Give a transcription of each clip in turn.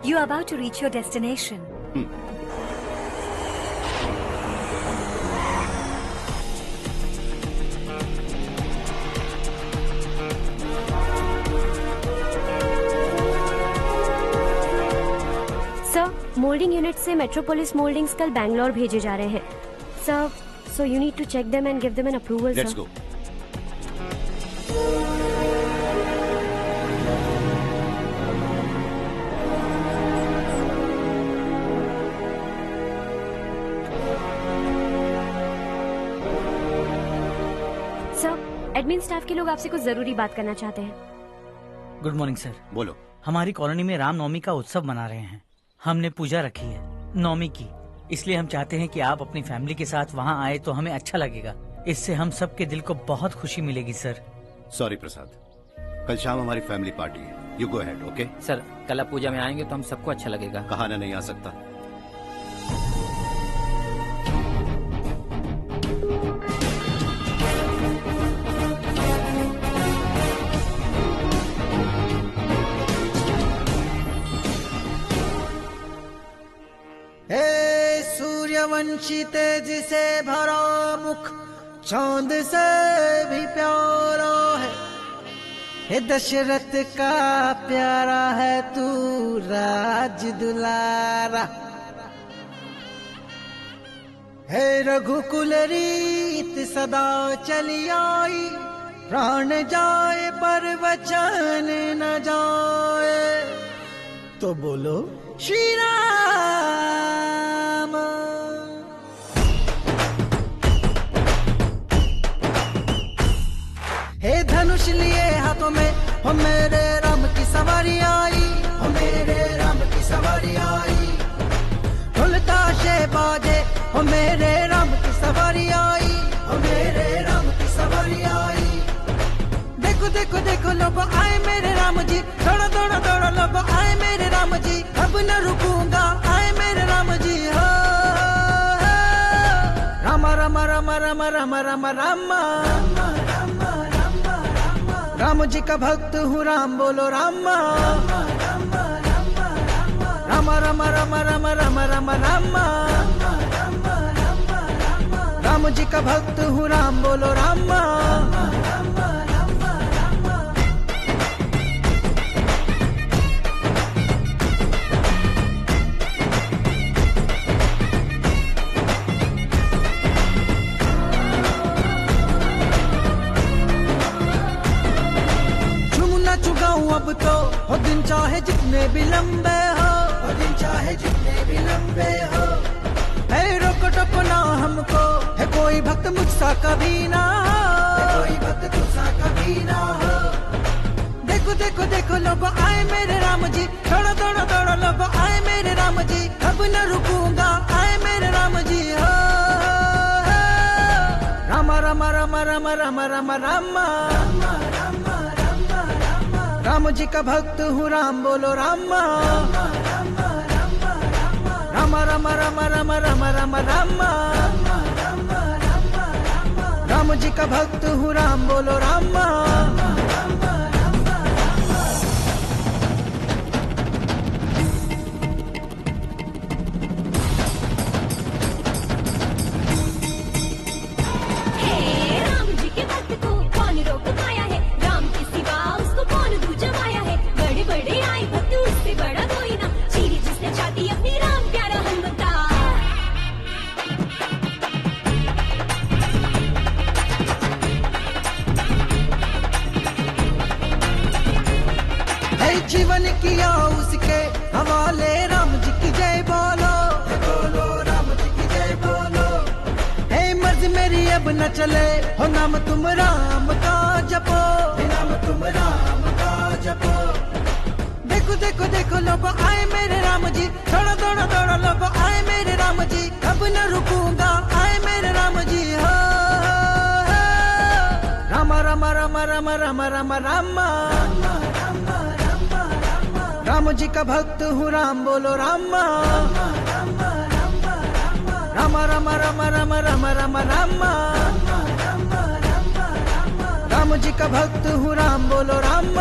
You are about to reach your destination. Sir, moulding unit से metropolis mouldings कल बैंगलोर भेजे जा रहे हैं. Sir, so you need to check them and give them an approval, sir. Let's go. Sir, admin staff के लोग आपसे कुछ जरूरी बात करना चाहते हैं. Good morning sir. बोलो. हमारी कॉलोनी में रामनवमी का उत्सव मना रहे हैं. हमने पूजा रखी है नवमी की, इसलिए हम चाहते हैं कि आप अपनी फैमिली के साथ वहाँ आए तो हमें अच्छा लगेगा. इससे हम सबके दिल को बहुत खुशी मिलेगी सर. सॉरी प्रसाद, कल शाम हमारी फैमिली पार्टी है. You go ahead. Okay sir, कल आप पूजा में आएंगे तो हम सबको अच्छा लगेगा. कहाना नहीं आ सकता. सूर्यवंशी तेज से भरा मुख चांद से भी प्यारा है. हे दशरथ का प्यारा है तू राज दुलारा. हे रघुकुल रीत सदा चली आई. प्राण जाए पर वचन न जाए. तो बोलो श्री राम. हे धनुष लिए हाथों में हो मेरे राम की सवारी आई. हो मेरे राम की सवारी आई. ढोलता शे बाजे हो मेरे राम की सवारी आई. हो मेरे राम की सवारी आई. देखो देखो देखो लोग आए मेरे राम जी. दौड़ो दौड़ो दौड़ो लोग आए मेरे राम जी. अब न रुकूंगा आए मेरे राम जी. हो राम राम राम राम राम राम राम. राम जी का भक्त हूँ राम बोलो राम. राम राम राम राम राम राम राम. राम जी का भक्त हूँ राम बोलो राम. अब तो हो दिन चाहे जितने भी लंबे हो. हो दिन चाहे जितने भी लंबे हो. है रोको टोको ना हमको. है कोई भक्त मुझसा कभी ना हो. कोई भक्त मुझसा कभी ना हो. देखो देखो देखो लोग आए मेरे राम जी. दौड़ो दौड़ो दौड़ो लोग आए मेरे राम जी. अब न रुकूंगा आए मेरे राम जी. हो राम राम राम राम राम राम राम. राम जी का भक्त हूँ राम बोलो राम. राम राम राम राम राम राम राम. राम जी का भक्त हूँ राम बोलो राम. जीवन किया उसके हवाले. राम जी की जय बोलो. बोलो राम जी की जय बोलो. हे मर्ज मेरी अब न चले हो नाम तुम राम का जपो. नाम तुम राम का जपो. देखो देखो देखो लोग आए मेरे राम जी. दौड़ो दौड़ो दौड़ो लोग आए मेरे राम जी. अब न रुकूंगा आए मेरे राम जी. हो राम राम राम राम राम राम राम. राम जी का भक्त हूँ राम बोलो राम. राम राम राम राम राम राम राम. राम जी का भक्त हूँ राम बोलो राम.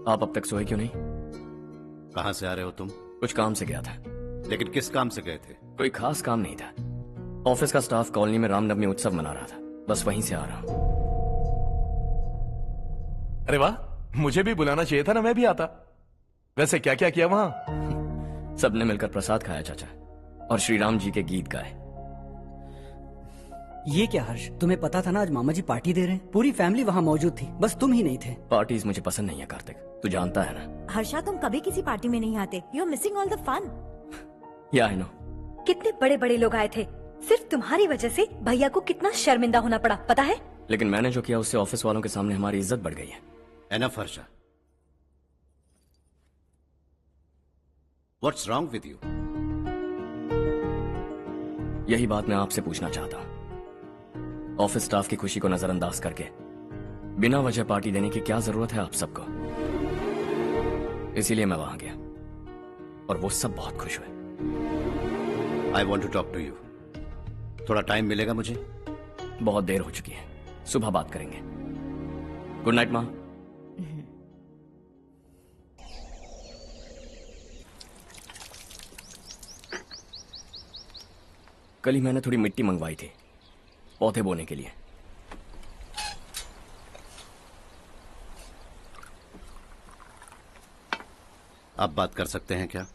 आप अब तक सोए क्यों नहीं? कहां से आ रहे हो तुम? कुछ काम से गया था। लेकिन किस काम से गए थे? कोई खास काम नहीं था। ऑफिस का स्टाफ कॉलोनी में रामनवमी उत्सव मना रहा था, बस वहीं से आ रहा हूं। अरे वाह, मुझे भी बुलाना चाहिए था ना, मैं भी आता। वैसे क्या क्या किया वहां? सबने मिलकर प्रसाद खाया चाचा, और श्री राम जी के गीत गाए। ये क्या हर्ष, तुम्हें पता था ना आज मामा जी पार्टी दे रहे हैं? पूरी फैमिली वहाँ मौजूद थी, बस तुम ही नहीं थे। पार्टीज मुझे पसंद नहीं है कार्तिक, तू जानता है ना। हर्षा, तुम कभी किसी पार्टी में नहीं आते। You are missing all the fun. Yeah I no. कितने बड़े बड़े लोग आए थे, सिर्फ तुम्हारी वजह से भैया को कितना शर्मिंदा होना पड़ा, पता है? लेकिन मैंने जो किया उससे ऑफिस वालों के सामने हमारी इज्जत बढ़ गई है। Enough Harsha, what's wrong with you? यही बात मैं आपसे पूछना चाहता हूं। ऑफिस स्टाफ की खुशी को नजरअंदाज करके बिना वजह पार्टी देने की क्या जरूरत है आप सबको? इसीलिए मैं वहां गया और वो सब बहुत खुश हुए। I want to talk to you. थोड़ा टाइम मिलेगा मुझे? बहुत देर हो चुकी है, सुबह बात करेंगे। गुड नाइट माँ। कल ही मैंने थोड़ी मिट्टी मंगवाई थी पौधे बोने के लिए। आप बात कर सकते हैं क्या?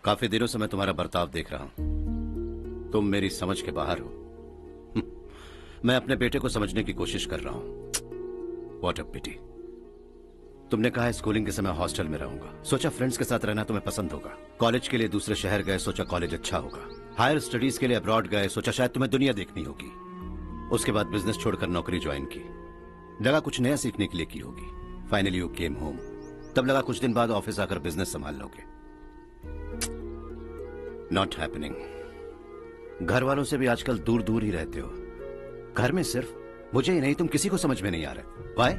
काफी दिनों से मैं तुम्हारा बर्ताव देख रहा हूं। तुम मेरी समझ के बाहर हो। मैं अपने बेटे को समझने की कोशिश कर रहा हूं। व्हाट अ पिटी। तुमने कहा स्कूलिंग के समय हॉस्टल में रहूंगा, सोचा फ्रेंड्स के साथ रहना तुम्हें पसंद होगा। कॉलेज के लिए दूसरे शहर गए, सोचा कॉलेज अच्छा होगा। हायर स्टडीज के लिए अब्रॉड गए, सोचा शायद तुम्हें दुनिया देखनी होगी। उसके बाद बिजनेस छोड़कर नौकरी ज्वाइन की, लगा कुछ नया सीखने के लिए की होगी। फाइनली यू केम होम, तब लगा कुछ दिन बाद ऑफिस आकर बिजनेस संभाल लोगे। Not happening. घर वालों से भी आजकल दूर दूर ही रहते हो। घर में सिर्फ मुझे ही नहीं, तुम किसी को समझ में नहीं आ रहे। वाई?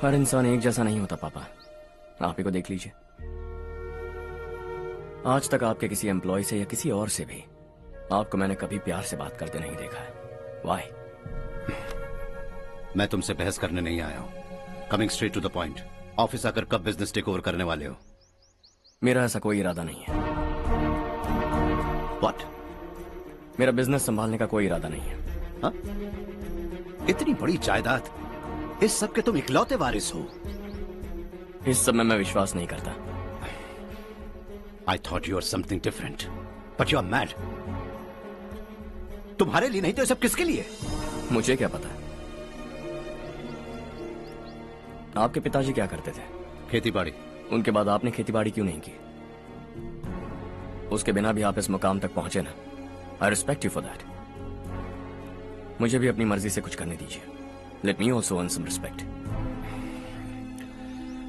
हर इंसान एक जैसा नहीं होता पापा, आप ही को देख लीजिए। आज तक आपके किसी एम्प्लॉय से या किसी और से भी आपको मैंने कभी प्यार से बात करते नहीं देखा है। वाई? मैं तुमसे बहस करने नहीं आया हूं। Coming straight to the point, office आकर कब बिजनेस टेक ओवर करने वाले हो? मेरा ऐसा कोई इरादा नहीं है। व्हाट? मेरा बिजनेस संभालने का कोई इरादा नहीं है। हा? इतनी बड़ी जायदाद, इस सब के तुम इकलौते वारिस हो। इस सब में मैं विश्वास नहीं करता। I thought you were something different, but you are mad. तुम्हारे लिए नहीं तो ये सब किसके लिए? मुझे क्या पता। आपके पिताजी क्या करते थे? खेतीबाड़ी। उनके बाद आपने खेतीबाड़ी क्यों नहीं की? उसके बिना भी आप इस मुकाम तक पहुंचे ना। I respect you for that. मुझे भी अपनी मर्जी से कुछ करने दीजिए। Let me also earn some respect.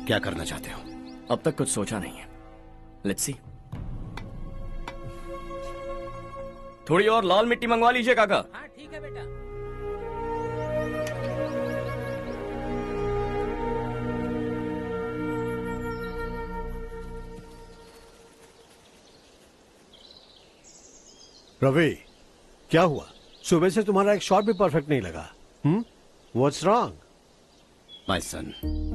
क्या करना चाहते हो? अब तक कुछ सोचा नहीं है। Let's see. थोड़ी और लाल मिट्टी मंगवा लीजिए काका। हाँ ठीक है बेटा। रवि, क्या हुआ? सुबह से तुम्हारा एक शॉट भी परफेक्ट नहीं लगा। What's wrong? My son.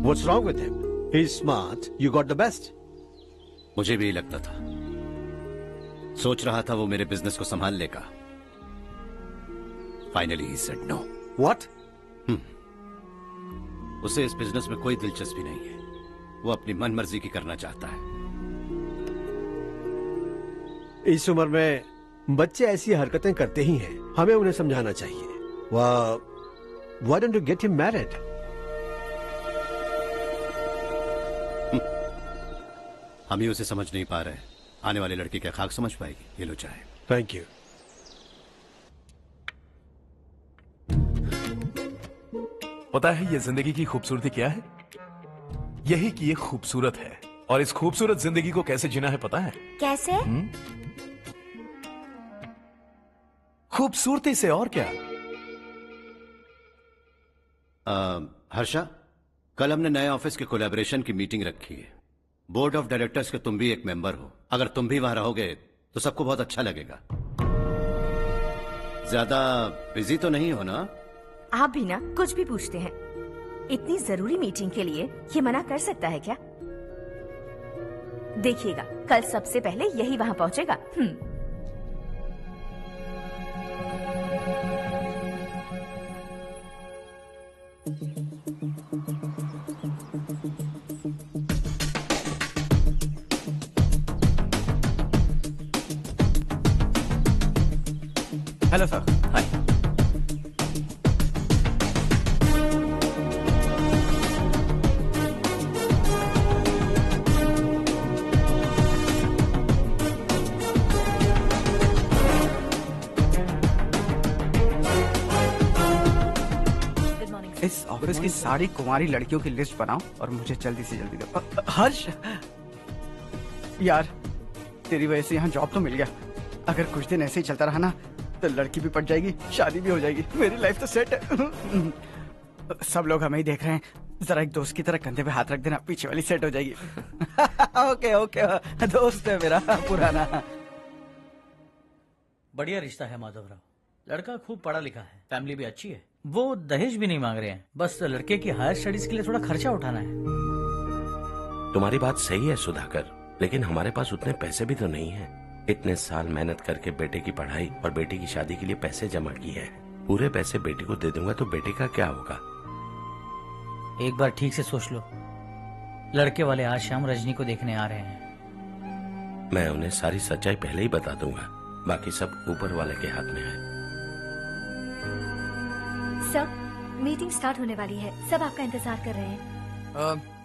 What's wrong with him? He's smart. You got the best. मुझे भी लगता था, सोच रहा था वो मेरे बिजनेस को संभाल लेगा। Finally he said no. What? उसे इस बिजनेस में कोई दिलचस्पी नहीं है। वो अपनी मनमर्जी की करना चाहता है। इस उम्र में बच्चे ऐसी हरकतें करते ही हैं, हमें उन्हें समझाना चाहिए। Why don't you get him married? हम ही उसे समझ नहीं पा रहे, आने वाली लड़की क्या खाक समझ पाएगी? ये लो चाहे। Thank you. पता है ये जिंदगी की खूबसूरती क्या है? यही कि ये खूबसूरत है, और इस खूबसूरत जिंदगी को कैसे जीना है पता है? कैसे? खूबसूरती से, और क्या। हर्षा, कल हमने नए ऑफिस के कोलैबोरेशन की मीटिंग रखी है। बोर्ड ऑफ डायरेक्टर्स के तुम भी एक मेंबर हो। अगर तुम भी वहां रहोगे तो सबको बहुत अच्छा लगेगा। ज्यादा बिजी तो नहीं हो ना? आप भी ना कुछ भी पूछते हैं। इतनी जरूरी मीटिंग के लिए ये मना कर सकता है क्या? देखिएगा, कल सबसे पहले यही वहाँ पहुँचेगा। Hello sir. हाय। इस ऑफिस की सारी कुंवारी लड़कियों की लिस्ट बनाओ और मुझे जल्दी से जल्दी दो। हर्ष, यार तेरी वजह से यहाँ जॉब तो मिल गया। अगर कुछ दिन ऐसे ही चलता रहा ना तो लड़की भी पट जाएगी, शादी भी हो जाएगी, मेरी लाइफ तो सेट है। सब लोग हमें ही देख रहे हैं, जरा एक दोस्त की तरह कंधे पे हाथ रख देना, पीछे वाली सेट हो जाएगी। ओके ओके, दोस्त है मेरा पुराना। बढ़िया रिश्ता है माधवराव, लड़का खूब पढ़ा लिखा है, फैमिली भी अच्छी है, वो दहेज भी नहीं मांग रहे हैं, बस लड़के की हायर स्टडीज के लिए थोड़ा खर्चा उठाना है। तुम्हारी बात सही है सुधाकर, लेकिन हमारे पास उतने पैसे भी तो नहीं है। इतने साल मेहनत करके बेटे की पढ़ाई और बेटी की शादी के लिए पैसे जमा किए हैं, पूरे पैसे बेटी को दे दूंगा तो बेटे का क्या होगा? एक बार ठीक से सोच लो, लड़के वाले आज शाम रजनी को देखने आ रहे हैं। मैं उन्हें सारी सच्चाई पहले ही बता दूंगा, बाकी सब ऊपर वाले के हाथ में है। सर, मीटिंग स्टार्ट होने वाली है, सब आपका इंतजार कर रहे हैं।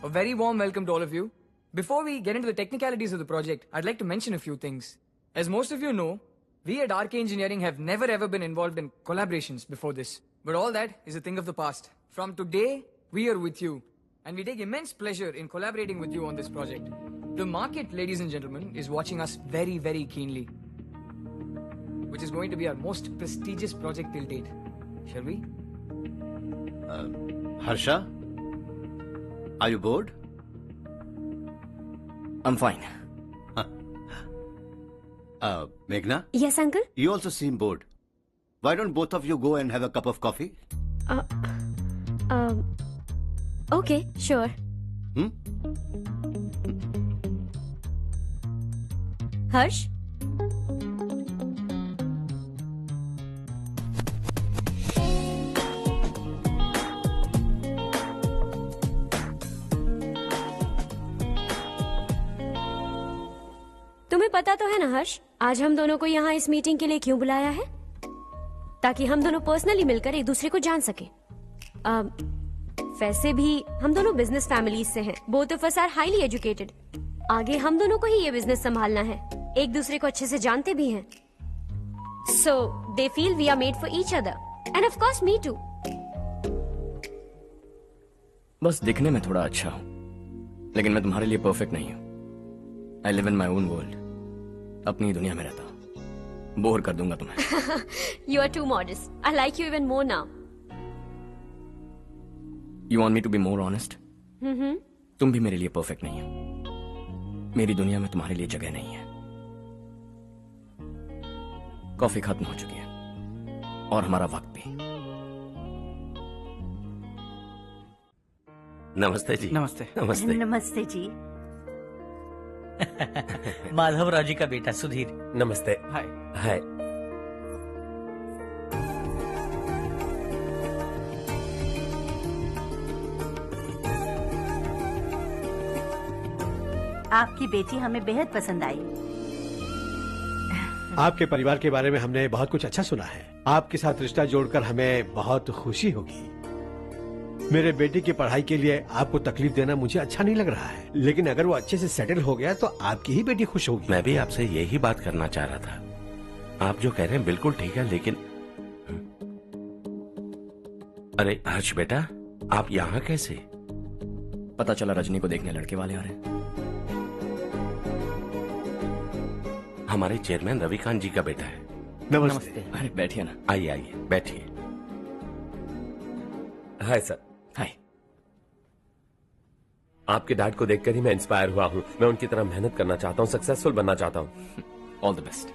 A very warm welcome to all of you. Before we get into the technicalities of the project, I'd like to mention a few things. As most of you know, we at RK Engineering have never ever been involved in collaborations before this. But all that is a thing of the past. From today, we are with you. And we take immense pleasure in collaborating with you on this project. The market, ladies and gentlemen, is watching us very, very keenly. Which is going to be our most prestigious project till date. Shall we? Harsha? Are you bored? I'm fine. Meghna? Yes, uncle? You also seem bored. Why don't both of you go and have a cup of coffee? Okay, sure. Harsh? तुम्हें पता तो है ना हर्ष, आज हम दोनों को यहाँ इस मीटिंग के लिए क्यों बुलाया है? ताकि हम दोनों पर्सनली मिलकर एक दूसरे को जान सके। वैसे भी हम दोनों बिजनेस फैमिलीज से हैं। Both of us are highly educated. आगे हम दोनों को ही ये बिजनेस संभालना है, एक दूसरे को अच्छे से जानते भी हैं। So they feel we are made for each other and of course me too. बस दिखने में थोड़ा अच्छा हूँ, लेकिन मैं तुम्हारे लिए परफेक्ट नहीं हूँ। I live in my own world, अपनी दुनिया में रहता हूँ। बोर कर दूंगा तुम्हें। You are too modest. I like you even more now. You want me to be more honest? तुम भी मेरे लिए परफेक्ट नहीं हो। मेरी दुनिया में तुम्हारे लिए जगह नहीं है। कॉफी खत्म हो चुकी है और हमारा वक्त भी। नमस्ते जी। नमस्ते। नमस्ते। नमस्ते जी। माधवराव जी का बेटा सुधीर। नमस्ते। हाय। हाय। आपकी बेटी हमें बेहद पसंद आई। आपके परिवार के बारे में हमने बहुत कुछ अच्छा सुना है। आपके साथ रिश्ता जोड़कर हमें बहुत खुशी होगी। मेरे बेटे की पढ़ाई के लिए आपको तकलीफ देना मुझे अच्छा नहीं लग रहा है, लेकिन अगर वो अच्छे से सेटल हो गया तो आपकी ही बेटी खुश होगी। मैं भी आपसे यही बात करना चाह रहा था। आप जो कह रहे हैं बिल्कुल ठीक है, लेकिन अरे हर्ष बेटा, आप यहाँ कैसे? पता चला रजनी को देखने लड़के वाले आ रहे हैं। हमारे चेयरमैन रविकांत जी का बेटा है। नमस्ते। अरे बैठिए ना। आइए आइए बैठिए। Hi sir. हाय। आपके डैड को देखकर ही मैं इंस्पायर हुआ हूँ। मैं उनकी तरह मेहनत करना चाहता हूँ, सक्सेसफुल बनना चाहता हूँ। All the best.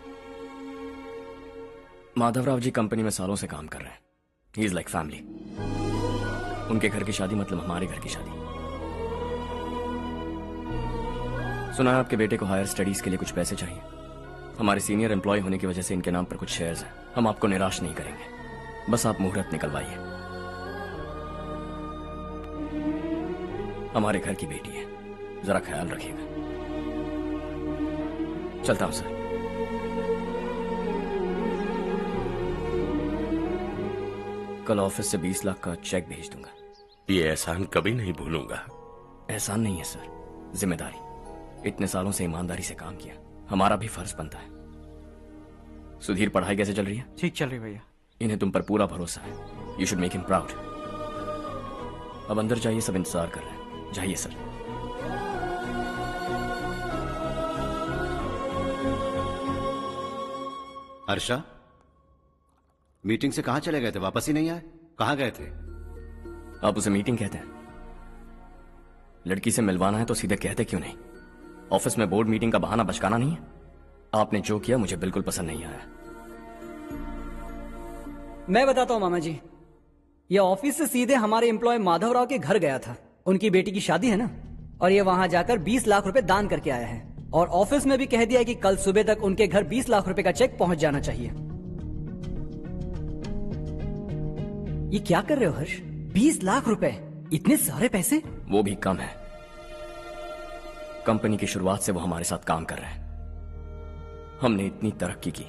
Madhavrao ji company में सालों से काम कर रहे हैं। He is like family. उनके घर की शादी मतलब हमारे घर की शादी। सुना है आपके बेटे को हायर स्टडीज के लिए कुछ पैसे चाहिए। हमारे सीनियर एम्प्लॉय होने की वजह से इनके नाम पर कुछ शेयर्स हैं। हम आपको निराश नहीं करेंगे, बस आप मुहूर्त निकलवाइए। हमारे घर की बेटी है, जरा ख्याल रखिएगा। चलता हूं सर। कल ऑफिस से 20 लाख का चेक भेज दूंगा। ये एहसान कभी नहीं भूलूंगा। एहसान नहीं है सर, जिम्मेदारी। इतने सालों से ईमानदारी से काम किया, हमारा भी फर्ज बनता है। सुधीर, पढ़ाई कैसे चल रही है? ठीक चल रही भैया। इन्हें तुम पर पूरा भरोसा है। You should make him proud. अब अंदर जाइए, सब इंतजार कर रहे हैं। जाइए सर। हर्षा, मीटिंग से कहां चले गए थे? वापस ही नहीं आए? कहां गए थे? आप उसे मीटिंग कहते हैं? लड़की से मिलवाना है तो सीधे कहते क्यों नहीं? ऑफिस में बोर्ड मीटिंग का बहाना बचकाना नहीं है। आपने जो किया मुझे बिल्कुल पसंद नहीं आया। मैं बताता हूँ मामा जी, ये ऑफिस से सीधे हमारे एम्प्लॉय माधवराव के घर गया था। उनकी बेटी की शादी है ना, और ये वहां जाकर 20 लाख रुपए दान करके आया है। और ऑफिस में भी कह दिया कि कल सुबह तक उनके घर 20 लाख रुपए का चेक पहुंच जाना चाहिए। ये क्या कर रहे हो हर्ष? 20 लाख रुपए, इतने सारे पैसे? वो भी कम है। कंपनी की शुरुआत से वो हमारे साथ काम कर रहे हैं। हमने इतनी तरक्की की,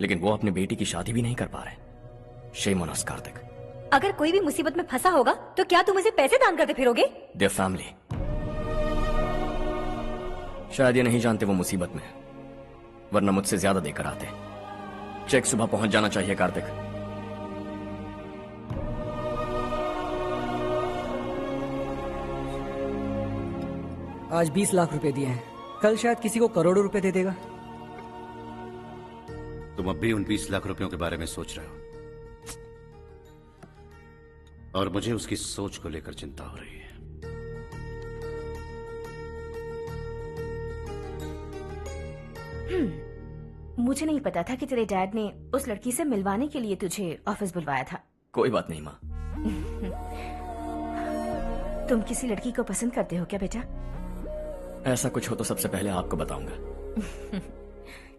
लेकिन वो अपनी बेटी की शादी भी नहीं कर पा रहे। Shame on us Kartik. अगर कोई भी मुसीबत में फंसा होगा तो क्या तुम उसे पैसे दान करते फिरोगे? Their family. शायद ये नहीं जानते वो मुसीबत में, वरना मुझसे ज्यादा देकर आते। चेक सुबह पहुंच जाना चाहिए कार्तिक। आज 20 लाख रुपए दिए हैं, कल शायद किसी को करोड़ों रुपए दे देगा। तुम अब भी उन 20 लाख रुपयों के बारे में सोच रहे हो, और मुझे उसकी सोच को लेकर चिंता हो रही है। मुझे नहीं पता था कि तेरे डैड ने उस लड़की से मिलवाने के लिए तुझे ऑफिस बुलवाया था। कोई बात नहीं माँ। तुम किसी लड़की को पसंद करते हो क्या बेटा? ऐसा कुछ हो तो सबसे पहले आपको बताऊंगा।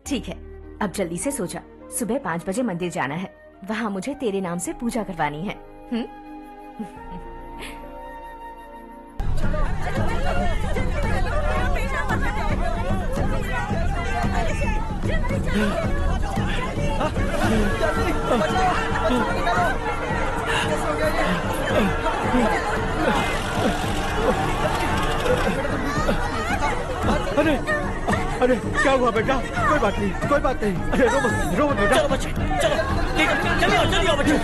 ठीक है, अब जल्दी से सो जा। सुबह 5 बजे मंदिर जाना है, वहाँ मुझे तेरे नाम से पूजा करवानी है। अरे अरे क्या हुआ बेटा? कोई बात नहीं, कोई बात नहीं। अरे रो मत बेटा। चलो बच्चे, चलो जल्दी आओ बच्चे।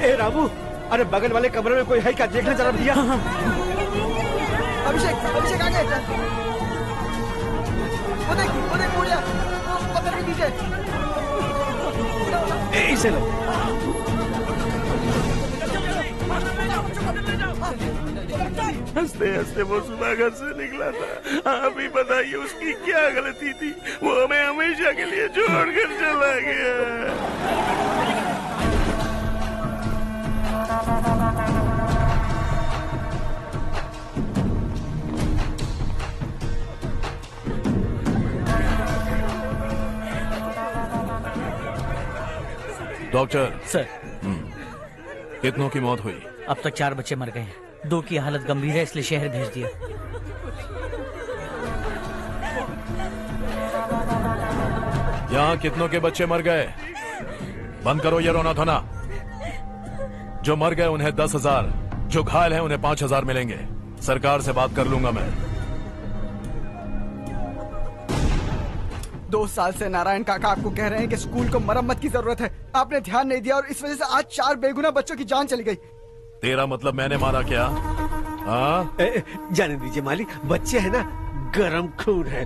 ए रामू, अरे बगल वाले कमरे में कोई है क्या? देखना जरा भैया। अभिषेक आ गए। वो देख मुड़िया, पकड़ के नीचे। इसे लो। हंसते हंसते वो सुबह घर से निकला था। आप ही बताइए उसकी क्या गलती थी? वो हमें हमेशा के लिए छोड़कर चला गया। डॉक्टर सर, कितनों की मौत हुई? अब तक 4 बच्चे मर गए हैं। 2 की हालत गंभीर है, इसलिए शहर भेज दिया। यहाँ कितनों के बच्चे मर गए? बंद करो ये रोना धोना। जो मर गए उन्हें 10,000, जो घायल हैं उन्हें 5,000 मिलेंगे। सरकार से बात कर लूंगा मैं। 2 साल से नारायण काका आपको कह रहे हैं कि स्कूल को मरम्मत की जरूरत है। आपने ध्यान नहीं दिया और इस वजह से आज 4 बेगुनाह बच्चों की जान चली गई। तेरा मतलब मैंने मारा क्या? हाँ, जाने दीजिए मालिक, बच्चे हैं ना, गरम खून है।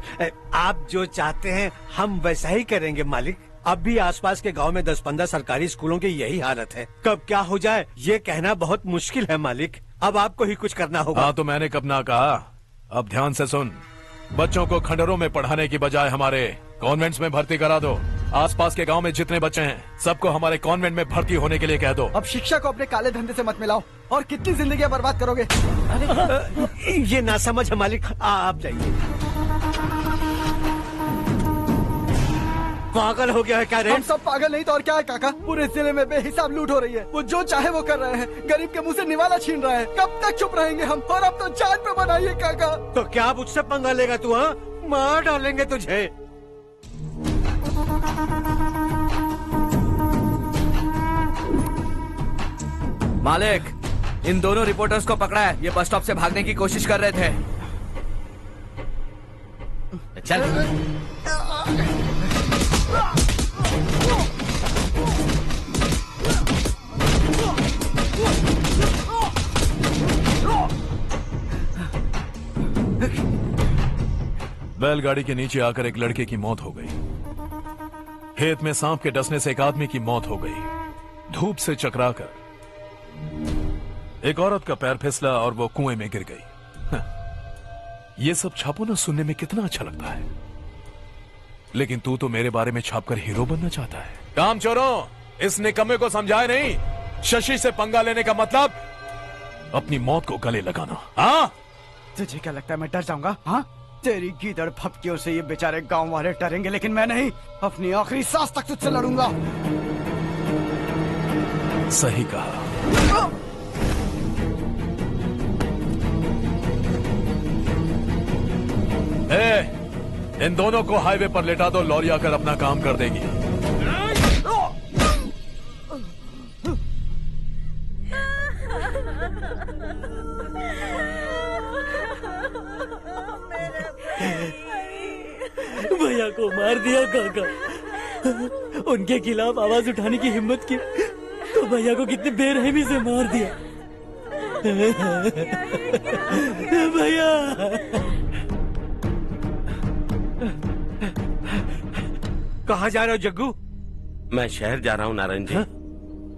आप जो चाहते हैं हम वैसा ही करेंगे मालिक। अब भी आसपास के गांव में 10-15 सरकारी स्कूलों की यही हालत है। कब क्या हो जाए ये कहना बहुत मुश्किल है मालिक। अब आपको ही कुछ करना होगा। हाँ तो मैंने कब ना कहा। अब ध्यान से सुन, बच्चों को खंडरों में पढ़ाने की बजाय हमारे कॉन्वेंट्स में भर्ती करा दो। आसपास के गांव में जितने बच्चे हैं सबको हमारे कॉन्वेंट में भर्ती होने के लिए कह दो। अब शिक्षा को अपने काले धंधे से मत मिलाओ। और कितनी जिंदगियां बर्बाद करोगे? ये ना समझ है मालिक, आप जाइए। पागल हो गया है क्या रे? हम सब पागल नहीं तो और क्या है काका। पूरे जिले में बेहिसाब लूट हो रही है। वो जो चाहे वो कर रहे हैं। गरीब के मुंह से निवाला छीन रहे हैं। कब तक चुप रहेंगे हम? और अब तो जान पे बनाइए काका। तो क्या मुझसे पंगा लेगा तू? हाँ, मार डालेंगे तुझे। मालिक, इन दोनों रिपोर्टर्स को पकड़ा है। ये बस स्टॉप से भागने की कोशिश कर रहे थे। चल। बैलगाड़ी के नीचे आकर एक लड़के की मौत हो गई। खेत में सांप के डसने से एक आदमी की मौत हो गई। धूप से चकराकर एक औरत का पैर फिसला और वो कुएं में गिर गई। ये सब छापो ना, सुनने में कितना अच्छा लगता है। लेकिन तू तो मेरे बारे में छापकर हीरो बनना चाहता है। काम चोरों, इस निकम्मे को समझाए नहीं। शशि से पंगा लेने का मतलब अपनी मौत को गले लगाना। हाँ, तुझे क्या लगता है मैं डर जाऊंगा? हाँ, तेरी गीदड़ फपकियों से ये बेचारे गांव वाले डरेंगे, लेकिन मैं नहीं। अपनी आखिरी सांस तक तुझसे लड़ूंगा। सही कहा। इन दोनों को हाईवे पर लेटा दो। लॉरी आकर अपना काम कर देगी। भैया को मार दिया काका। उनके खिलाफ आवाज उठाने की हिम्मत की तो भैया को कितने बेरहमी से मार दिया। भैया कहाँ जा रहे हो जग्गू? मैं शहर जा रहा हूँ नारायण जी।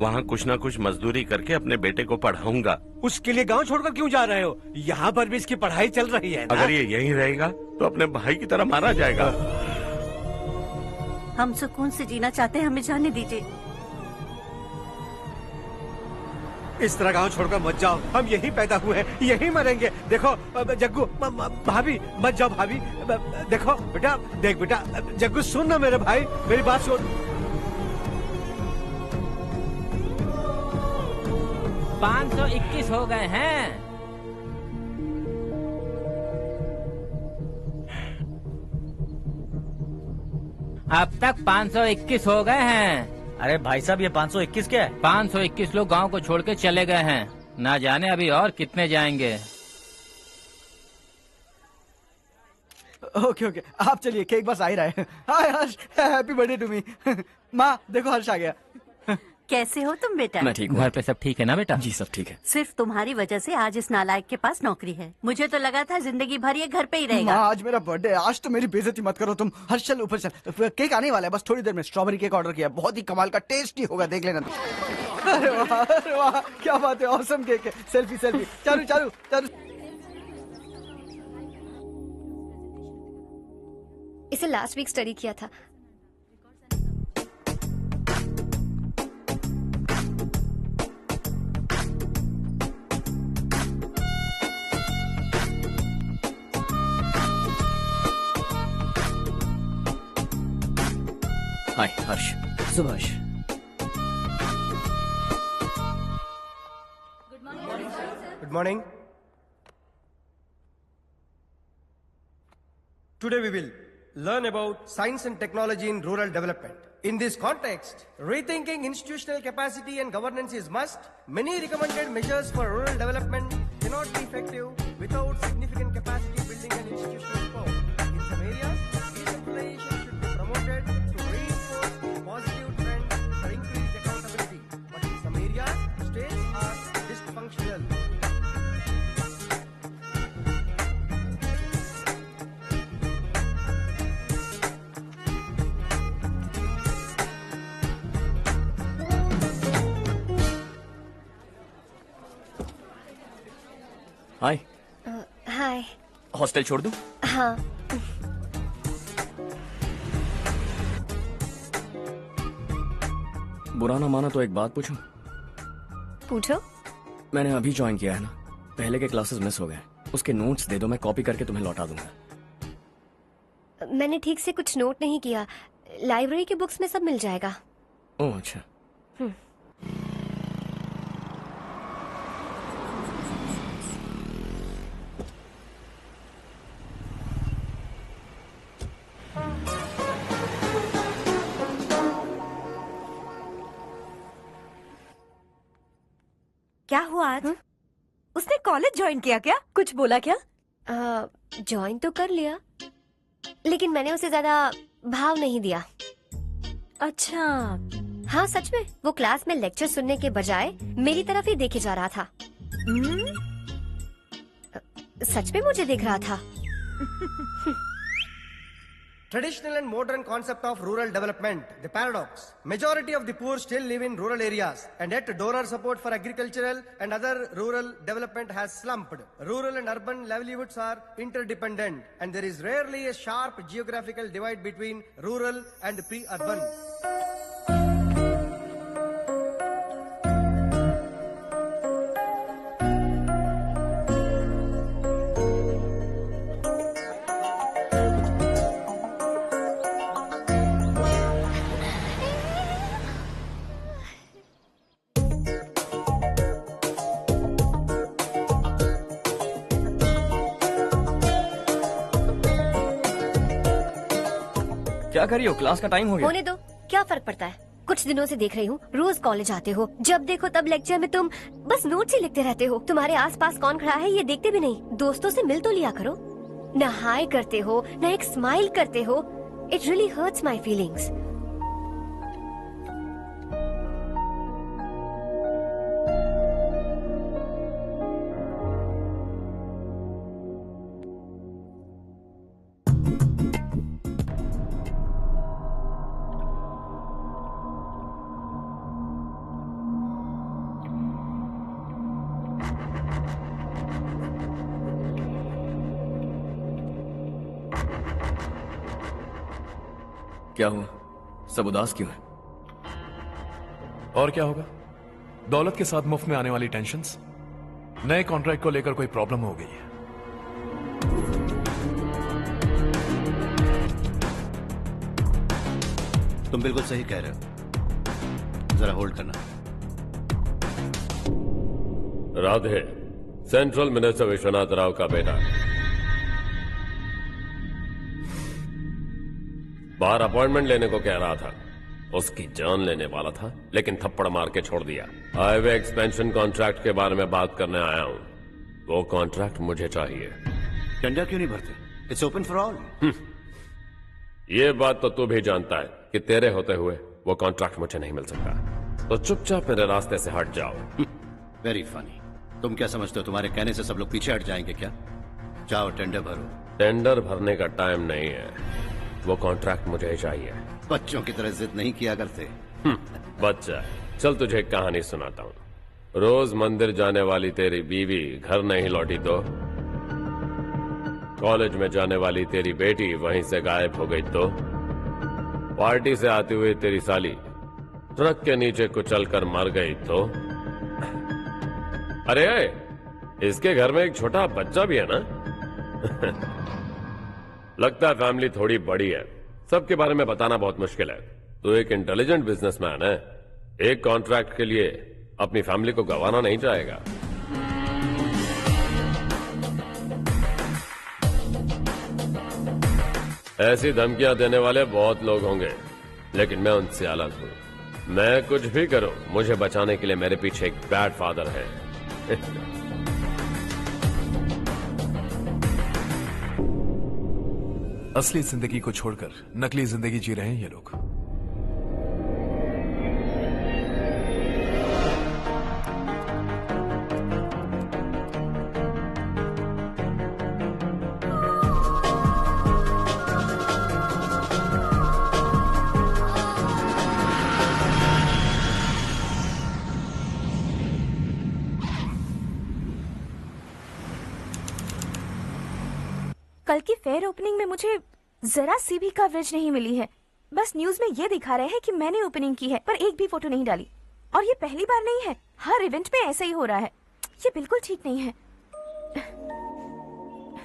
वहाँ कुछ ना कुछ मजदूरी करके अपने बेटे को पढ़ाऊंगा। उसके लिए गांव छोड़कर क्यों जा रहे हो? यहाँ पर भी इसकी पढ़ाई चल रही है ना? अगर ये यहीं रहेगा तो अपने भाई की तरह मारा जाएगा। हम सुकून से जीना चाहते हैं, हमें जाने दीजिए। इस तरह गांव छोड़कर मत जाओ। हम यहीं पैदा हुए हैं, यहीं मरेंगे। देखो जग्गू, भाभी मत जाओ। भाभी देखो बेटा, देख बेटा, जग्गू सुन ना मेरे भाई, मेरी बात सुन। 521 हो गए हैं। अब तक 521 हो गए हैं। अरे भाई साहब, ये 521 क्या है? 521 लोग गांव को छोड़ के चले गए हैं। ना जाने अभी और कितने जाएंगे। ओके ओके, आप चलिए, केक बस आ ही रहा है। हाय हर्ष, हैप्पी बर्थडे टू मी। माँ देखो, हर्ष आ गया। कैसे हो तुम बेटा? मैं ठीक हूँ। घर पे सब ठीक है ना बेटा? जी सब ठीक है। सिर्फ तुम्हारी वजह से आज इस नालायक के पास नौकरी है। मुझे तो लगा था जिंदगी भर ये घर पे ही रहेगा। माँ आज मेरा बर्थडे है, आज तो मेरी बेइज्जती मत करो तुम। हर्ष चल ऊपर चल, केक आने वाला है बस थोड़ी देर में। स्ट्रॉबेरी केक ऑर्डर किया, बहुत ही कमाल का टेस्टी होगा, देख लेना तुम। अरे वाह, क्या बात है, ऑसम केक है। सेल्फी सेल्फी, चालू चालू चालू। इसे लास्ट वीक स्टडी किया था। हाय हर्ष। Subhash. Good morning. Today we will learn about science and technology in rural development. In this context, rethinking institutional capacity and governance is must. Many recommended measures for rural development cannot be effective without significant capacity building and institutional support. In some areas, decentralization should be promoted to reinforce positive trends for increased accountability. But in some areas, states are dysfunctional. Hi. Hi. Hostel छोड़ दूं? हाँ। बुरा ना माना तो एक बात पूछूं? पूछो। मैंने अभी ज्वाइन किया है ना, पहले के क्लासेस मिस हो गए। उसके नोट्स दे दो, मैं कॉपी करके तुम्हें लौटा दूंगा। मैंने ठीक से कुछ नोट नहीं किया। लाइब्रेरी के बुक्स में सब मिल जाएगा। ओह अच्छा। क्या हुआ आज? उसने कॉलेज ज्वाइन किया क्या? कुछ बोला क्या? ज्वाइन तो कर लिया, लेकिन मैंने उसे ज्यादा भाव नहीं दिया। अच्छा। हाँ सच में, वो क्लास में लेक्चर सुनने के बजाय मेरी तरफ ही देखे जा रहा था। सच में मुझे देख रहा था। Traditional and modern concept of rural development, the paradox. Majority of the poor still live in rural areas, and yet donor support for agricultural and other rural development has slumped. Rural and urban livelihoods are interdependent, and there is rarely a sharp geographical divide between rural and pre-urban. क्या कर रही हो? Class का time हो गया। होने दो, क्या फर्क पड़ता है। कुछ दिनों से देख रही हूँ, रोज कॉलेज आते हो, जब देखो तब लेक्चर में तुम बस नोट्स ही लिखते रहते हो। तुम्हारे आसपास कौन खड़ा है ये देखते भी नहीं। दोस्तों से मिल तो लिया करो। न हाय करते हो, न एक स्माइल करते हो। It really hurts my feelings. क्या हुआ? सब उदास क्यों है? और क्या होगा? दौलत के साथ मुफ्त में आने वाली टेंशन्स। नए कॉन्ट्रैक्ट को लेकर कोई प्रॉब्लम हो गई है। तुम बिल्कुल सही कह रहे हो। जरा होल्ड करना। राधे, सेंट्रल मिनिस्टर विश्वनाथ राव का बेटा। बाहर अपॉइंटमेंट लेने को कह रहा था। उसकी जान लेने वाला था, लेकिन थप्पड़ मार के छोड़ दिया। हाईवे एक्सपेंशन कॉन्ट्रैक्ट के बारे में बात करने आया हूं। वो कॉन्ट्रैक्ट मुझे चाहिए। टेंडर क्यों नहीं भरते? It's open for all. ये बात तो तू भी जानता है कि तेरे होते हुए वो कॉन्ट्रैक्ट मुझे नहीं मिल सकता। तो चुपचाप मेरे रास्ते से हट जाओ। Very funny. तुम क्या समझते हो तुम्हारे कहने से सब लोग पीछे हट जाएंगे क्या? जाओ टेंडर भरो। टेंडर भरने का टाइम नहीं है। वो कॉन्ट्रैक्ट मुझे ही चाहिए। बच्चों की तरह जिद नहीं किया करते। बच्चा, चल तुझे एक कहानी सुनाता हूँ। रोज मंदिर जाने वाली तेरी बीवी घर नहीं लौटी तो, कॉलेज में जाने वाली तेरी बेटी वहीं से गायब हो गई तो, पार्टी से आती हुई तेरी साली ट्रक के नीचे कुचलकर मर गई तो। अरे इसके घर में एक छोटा बच्चा भी है ना। लगता है फैमिली थोड़ी बड़ी है, सबके बारे में बताना बहुत मुश्किल है। तो एक इंटेलिजेंट बिजनेसमैन है, एक कॉन्ट्रैक्ट के लिए अपनी फैमिली को गंवाना नहीं चाहेगा। ऐसी धमकियां देने वाले बहुत लोग होंगे, लेकिन मैं उनसे अलग हूं। मैं कुछ भी करूं, मुझे बचाने के लिए मेरे पीछे एक बैड फादर है। असली जिंदगी को छोड़कर नकली जिंदगी जी रहे हैं ये लोग। कल की फेयर ओपनिंग में मुझे जरा सी भी कवरेज नहीं मिली है। बस न्यूज में ये दिखा रहे हैं कि मैंने ओपनिंग की है, पर एक भी फोटो नहीं डाली। और ये पहली बार नहीं है, हर इवेंट में ऐसा ही हो रहा है। ये बिल्कुल ठीक नहीं है।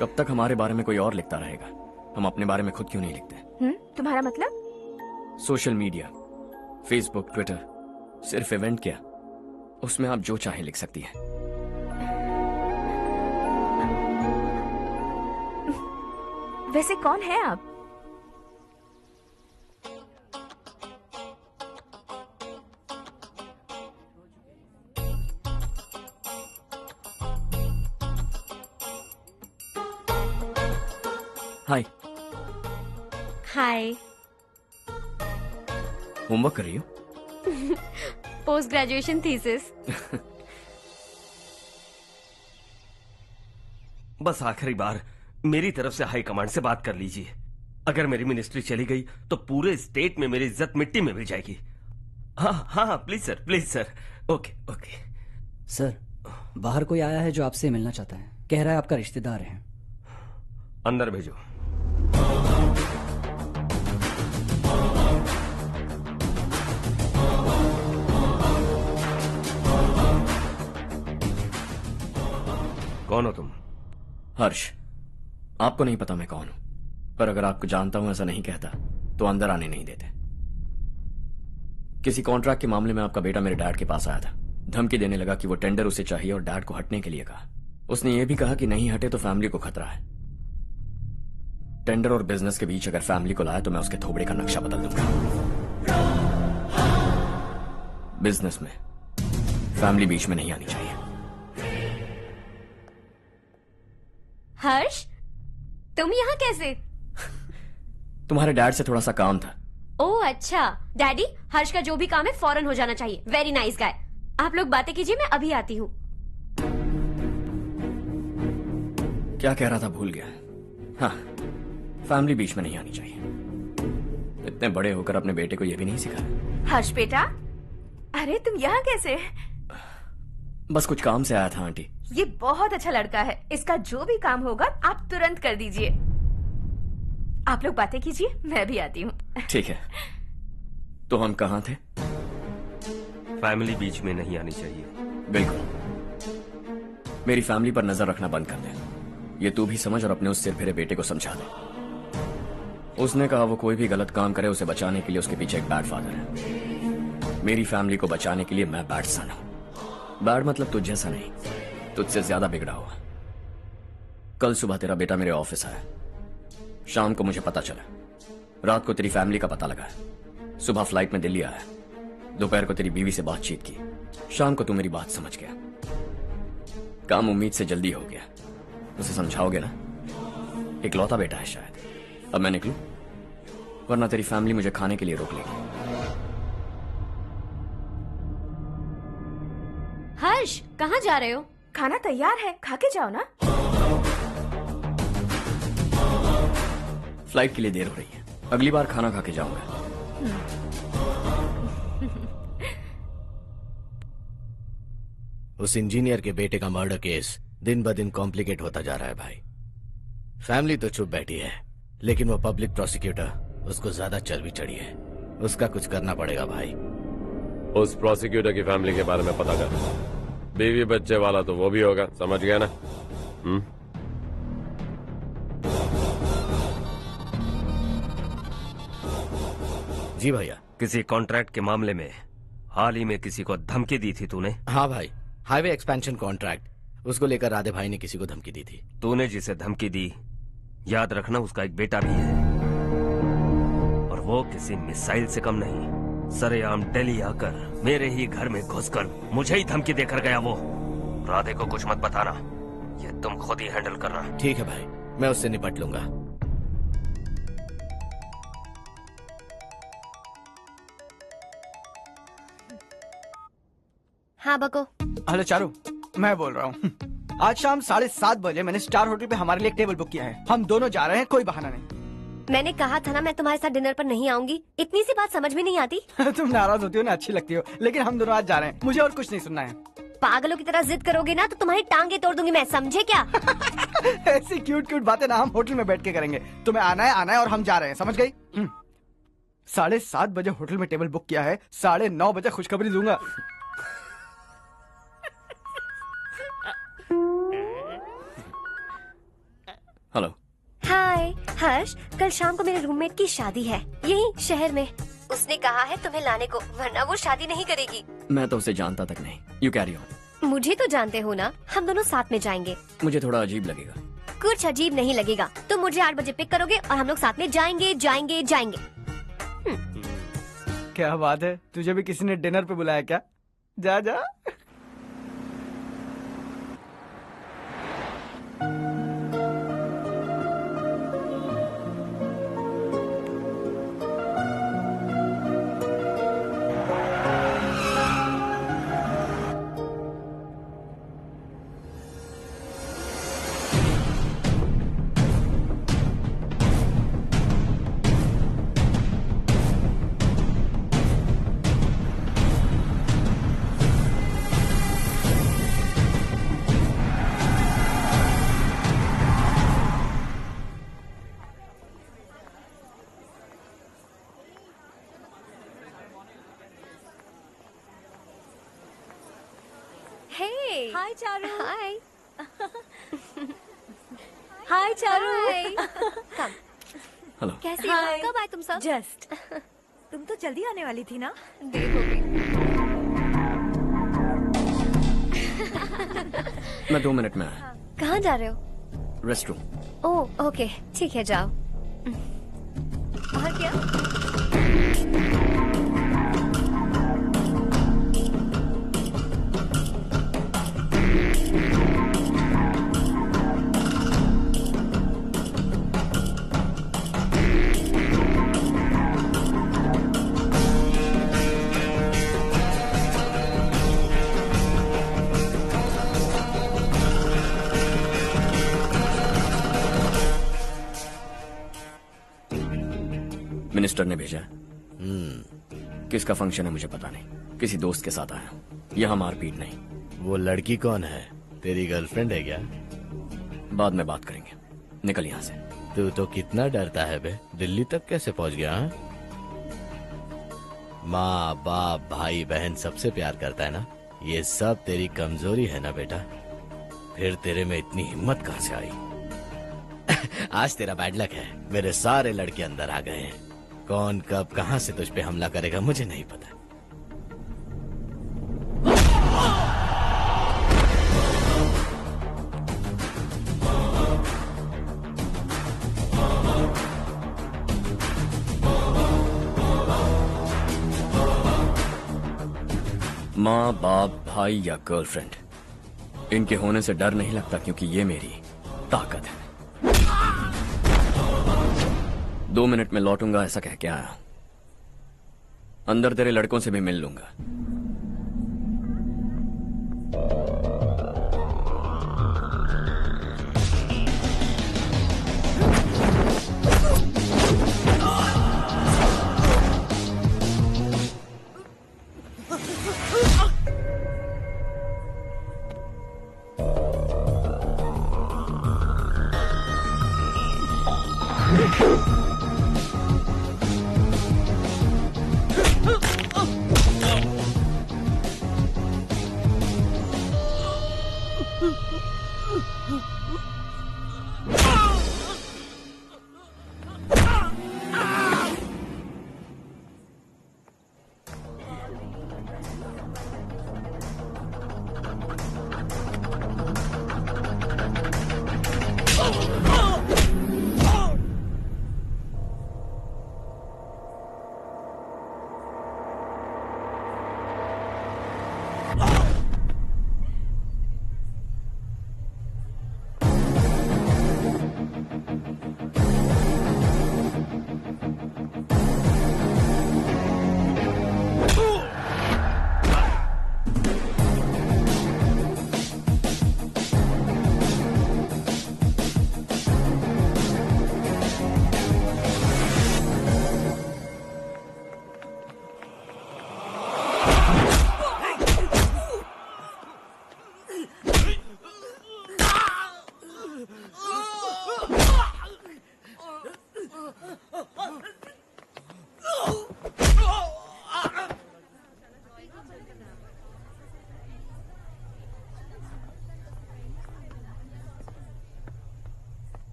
कब तक हमारे बारे में कोई और लिखता रहेगा? हम अपने बारे में खुद क्यों नहीं लिखते? तुम्हारा मतलब? सोशल मीडिया, फेसबुक, ट्विटर, सिर्फ इवेंट क्या, उसमें आप जो चाहे लिख सकती हैं। वैसे कौन है आप? हाय। हाय। होमवर्क कर रही हो? Post graduation thesis. बस आखिरी बार मेरी तरफ से हाई कमांड से बात कर लीजिए। अगर मेरी मिनिस्ट्री चली गई तो पूरे स्टेट में मेरी इज्जत मिट्टी में मिल जाएगी। हाँ हाँ please sir, please sir. Okay okay. Sir, बाहर कोई आया है जो आपसे मिलना चाहता है। कह रहा है आपका रिश्तेदार है। अंदर भेजो। कौन हो तुम? हर्ष। आपको नहीं पता मैं कौन हूं, पर अगर आपको जानता हूं ऐसा नहीं कहता तो अंदर आने नहीं देते। किसी कॉन्ट्रैक्ट के मामले में आपका बेटा मेरे डैड के पास आया था। धमकी देने लगा कि वो टेंडर उसे चाहिए और डैड को हटने के लिए कहा। उसने ये भी कहा कि नहीं हटे तो फैमिली को खतरा है। टेंडर और बिजनेस के बीच अगर फैमिली को लाया तो मैं उसके थोबड़े का नक्शा बदल दूंगा। बिजनेस में फैमिली बीच में नहीं आनी चाहिए। हर्ष, तुम यहाँ कैसे? तुम्हारे डैड से थोड़ा सा काम था। ओह अच्छा। डैडी, हर्ष का जो भी काम है फौरन हो जाना चाहिए। Very nice guy. आप लोग बातें कीजिए, मैं अभी आती हूँ। क्या कह रहा था भूल गया। हाँ, फैमिली बीच में नहीं आनी चाहिए। इतने बड़े होकर अपने बेटे को यह भी नहीं सिखाया। हर्ष बेटा, अरे तुम यहाँ कैसे? बस कुछ काम से आया था आंटी। ये बहुत अच्छा लड़का है। इसका जो भी काम होगा आप तुरंत कर दीजिए। आप लोग बातें कीजिए, मैं भी आती हूँ। ठीक है। तो हम कहाँ थे? फैमिली बीच में नहीं आनी चाहिए। बिल्कुल। मेरी फैमिली पर नजर रखना बंद कर दे। ये तू भी समझ और अपने उस सिर फिरे बेटे को समझा दे। उसने कहा वो कोई भी गलत काम करे उसे बचाने के लिए उसके पीछे एक बैड फादर है। मेरी फैमिली को बचाने के लिए मैं बैड सन हूं। बैड मतलब तुझ जैसा नहीं, तुझसे ज्यादा बिगड़ा हुआ। कल सुबह तेरा बेटा मेरे ऑफिस आया। शाम को मुझे पता चला। रात को तेरी फैमिली का पता लगा। सुबह फ्लाइट में दिल्ली आया। दोपहर को तेरी बीवी से बातचीत की। शाम को तू मेरी बात समझ गया। काम उम्मीद से जल्दी हो गया। उसे समझाओगे ना? इकलौता बेटा है शायद। अब मैं निकलूं, वरना तेरी फैमिली मुझे खाने के लिए रोक लेगी। हर्ष, कहाँ जा रहे हो? खाना तैयार है, खा के जाओ ना। फ्लाइट के लिए देर हो रही है। अगली बार खाना खा के जाऊंगा। उस इंजीनियर के बेटे का मर्डर केस दिन ब दिन कॉम्प्लिकेट होता जा रहा है भाई। फैमिली तो चुप बैठी है, लेकिन वो पब्लिक प्रोसिक्यूटर उसको ज्यादा चर्बी चढ़ी है। उसका कुछ करना पड़ेगा भाई। उस प्रोसिक्यूटर की फैमिली के बारे में पता कर। बीवी बच्चे वाला तो वो भी होगा, समझ गया ना? जी भैया। किसी कॉन्ट्रैक्ट के मामले में हाल ही में किसी को धमकी दी थी तूने? हाँ भाई, हाईवे एक्सपेंशन कॉन्ट्रैक्ट, उसको लेकर राधे भाई ने किसी को धमकी दी थी। तूने जिसे धमकी दी, याद रखना उसका एक बेटा भी है, और वो किसी मिसाइल से कम नहीं। सरेआम दिल्ली आकर मेरे ही घर में घुसकर मुझे ही धमकी देकर गया वो। राधे को कुछ मत बताना, ये तुम खुद ही हैंडल करना। ठीक है भाई, मैं उससे निपट लूंगा। हाँ बको। हेलो चारू, मैं बोल रहा हूँ। आज शाम 7:30 बजे मैंने स्टार होटल पे हमारे लिए एक टेबल बुक किया है। हम दोनों जा रहे हैं, कोई बहाना नहीं। मैंने कहा था ना मैं तुम्हारे साथ डिनर पर नहीं आऊंगी। इतनी सी बात समझ में नहीं आती? तुम नाराज होती हो ना, अच्छी लगती हो, लेकिन हम दोनों आज जा रहे हैं। मुझे और कुछ नहीं सुनना है। पागलों की तरह जिद करोगे ना तो तुम्हारी टांगे तोड़ दूंगी मैं, समझे क्या? ऐसी क्यूट क्यूट बातें ना हम होटल में बैठ के करेंगे। तुम्हें आना है और हम जा रहे हैं, समझ गई? 7:30 बजे होटल में टेबल बुक किया है, 9:30 बजे खुशखबरी दूंगा। हेलो। हाय हर्ष, कल शाम को मेरे रूममेट की शादी है यही शहर में। उसने कहा है तुम्हें लाने को, वरना वो शादी नहीं करेगी। मैं तो उसे जानता तक नहीं। You carry on. मुझे तो जानते हो ना, हम दोनों साथ में जाएंगे। मुझे थोड़ा अजीब लगेगा। कुछ अजीब नहीं लगेगा। तुम मुझे 8 बजे पिक करोगे और हम लोग साथ में जाएंगे जाएंगे जाएंगे। क्या बात है, तुझे भी किसी ने डिनर पे बुलाया क्या? जा जा। हाय चारू। हाय। हाय चारू। हेलो। कैसी हो? कब आए तुम सब? जस्ट। तुम तो जल्दी आने वाली थी ना? देर हो गई। मैं 2 मिनट में आया। कहाँ जा रहे हो? रेस्टरूम। ओह ओके, ठीक है जाओ। और क्या? मिनिस्टर ने भेजा। किसका फंक्शन है मुझे पता नहीं, किसी दोस्त के साथ आया। यहाँ मारपीट नहीं। वो लड़की कौन है? तेरी गर्लफ्रेंड है क्या? बाद में बात करेंगे, निकल यहाँ से। तू तो कितना डरता है बे, दिल्ली तक कैसे पहुँच गया? हाँ? माँ बाप भाई बहन सबसे प्यार करता है ना, ये सब तेरी कमजोरी है ना बेटा। फिर तेरे में इतनी हिम्मत कहाँ से आई? आज तेरा बैड लक है, मेरे सारे लड़के अंदर आ गए हैं। कौन कब कहां से तुझ पे हमला करेगा मुझे नहीं पता। माँ बाप भाई या गर्लफ्रेंड, इनके होने से डर नहीं लगता, क्योंकि ये मेरी ताकत है। 2 मिनट में लौटूंगा ऐसा कह के आया। अंदर तेरे लड़कों से भी मिल लूंगा।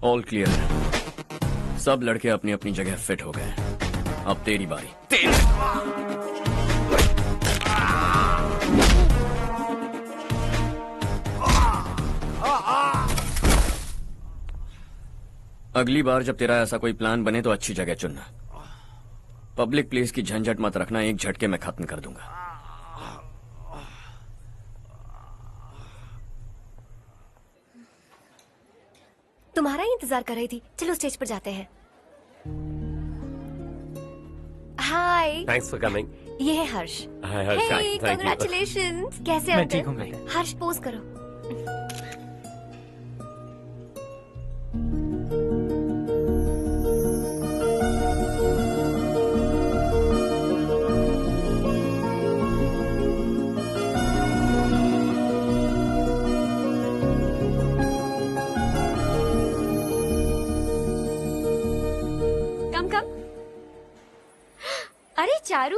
All clear. सब लड़के अपनी अपनी जगह फिट हो गए। अब तेरी बारी। अगली बार जब तेरा ऐसा कोई प्लान बने तो अच्छी जगह चुनना। पब्लिक प्लेस की झंझट मत रखना, एक झटके में खत्म कर दूंगा। तुम्हारा ही इंतजार कर रही थी। चलो स्टेज पर जाते हैं। हाय। Thanks for coming. ये है Harsh. Hi Harsh, thank you. Congratulations. कैसे मैं अंकल? ठीक हूँ बेटा। हर्ष पोज करो। अरे चारू।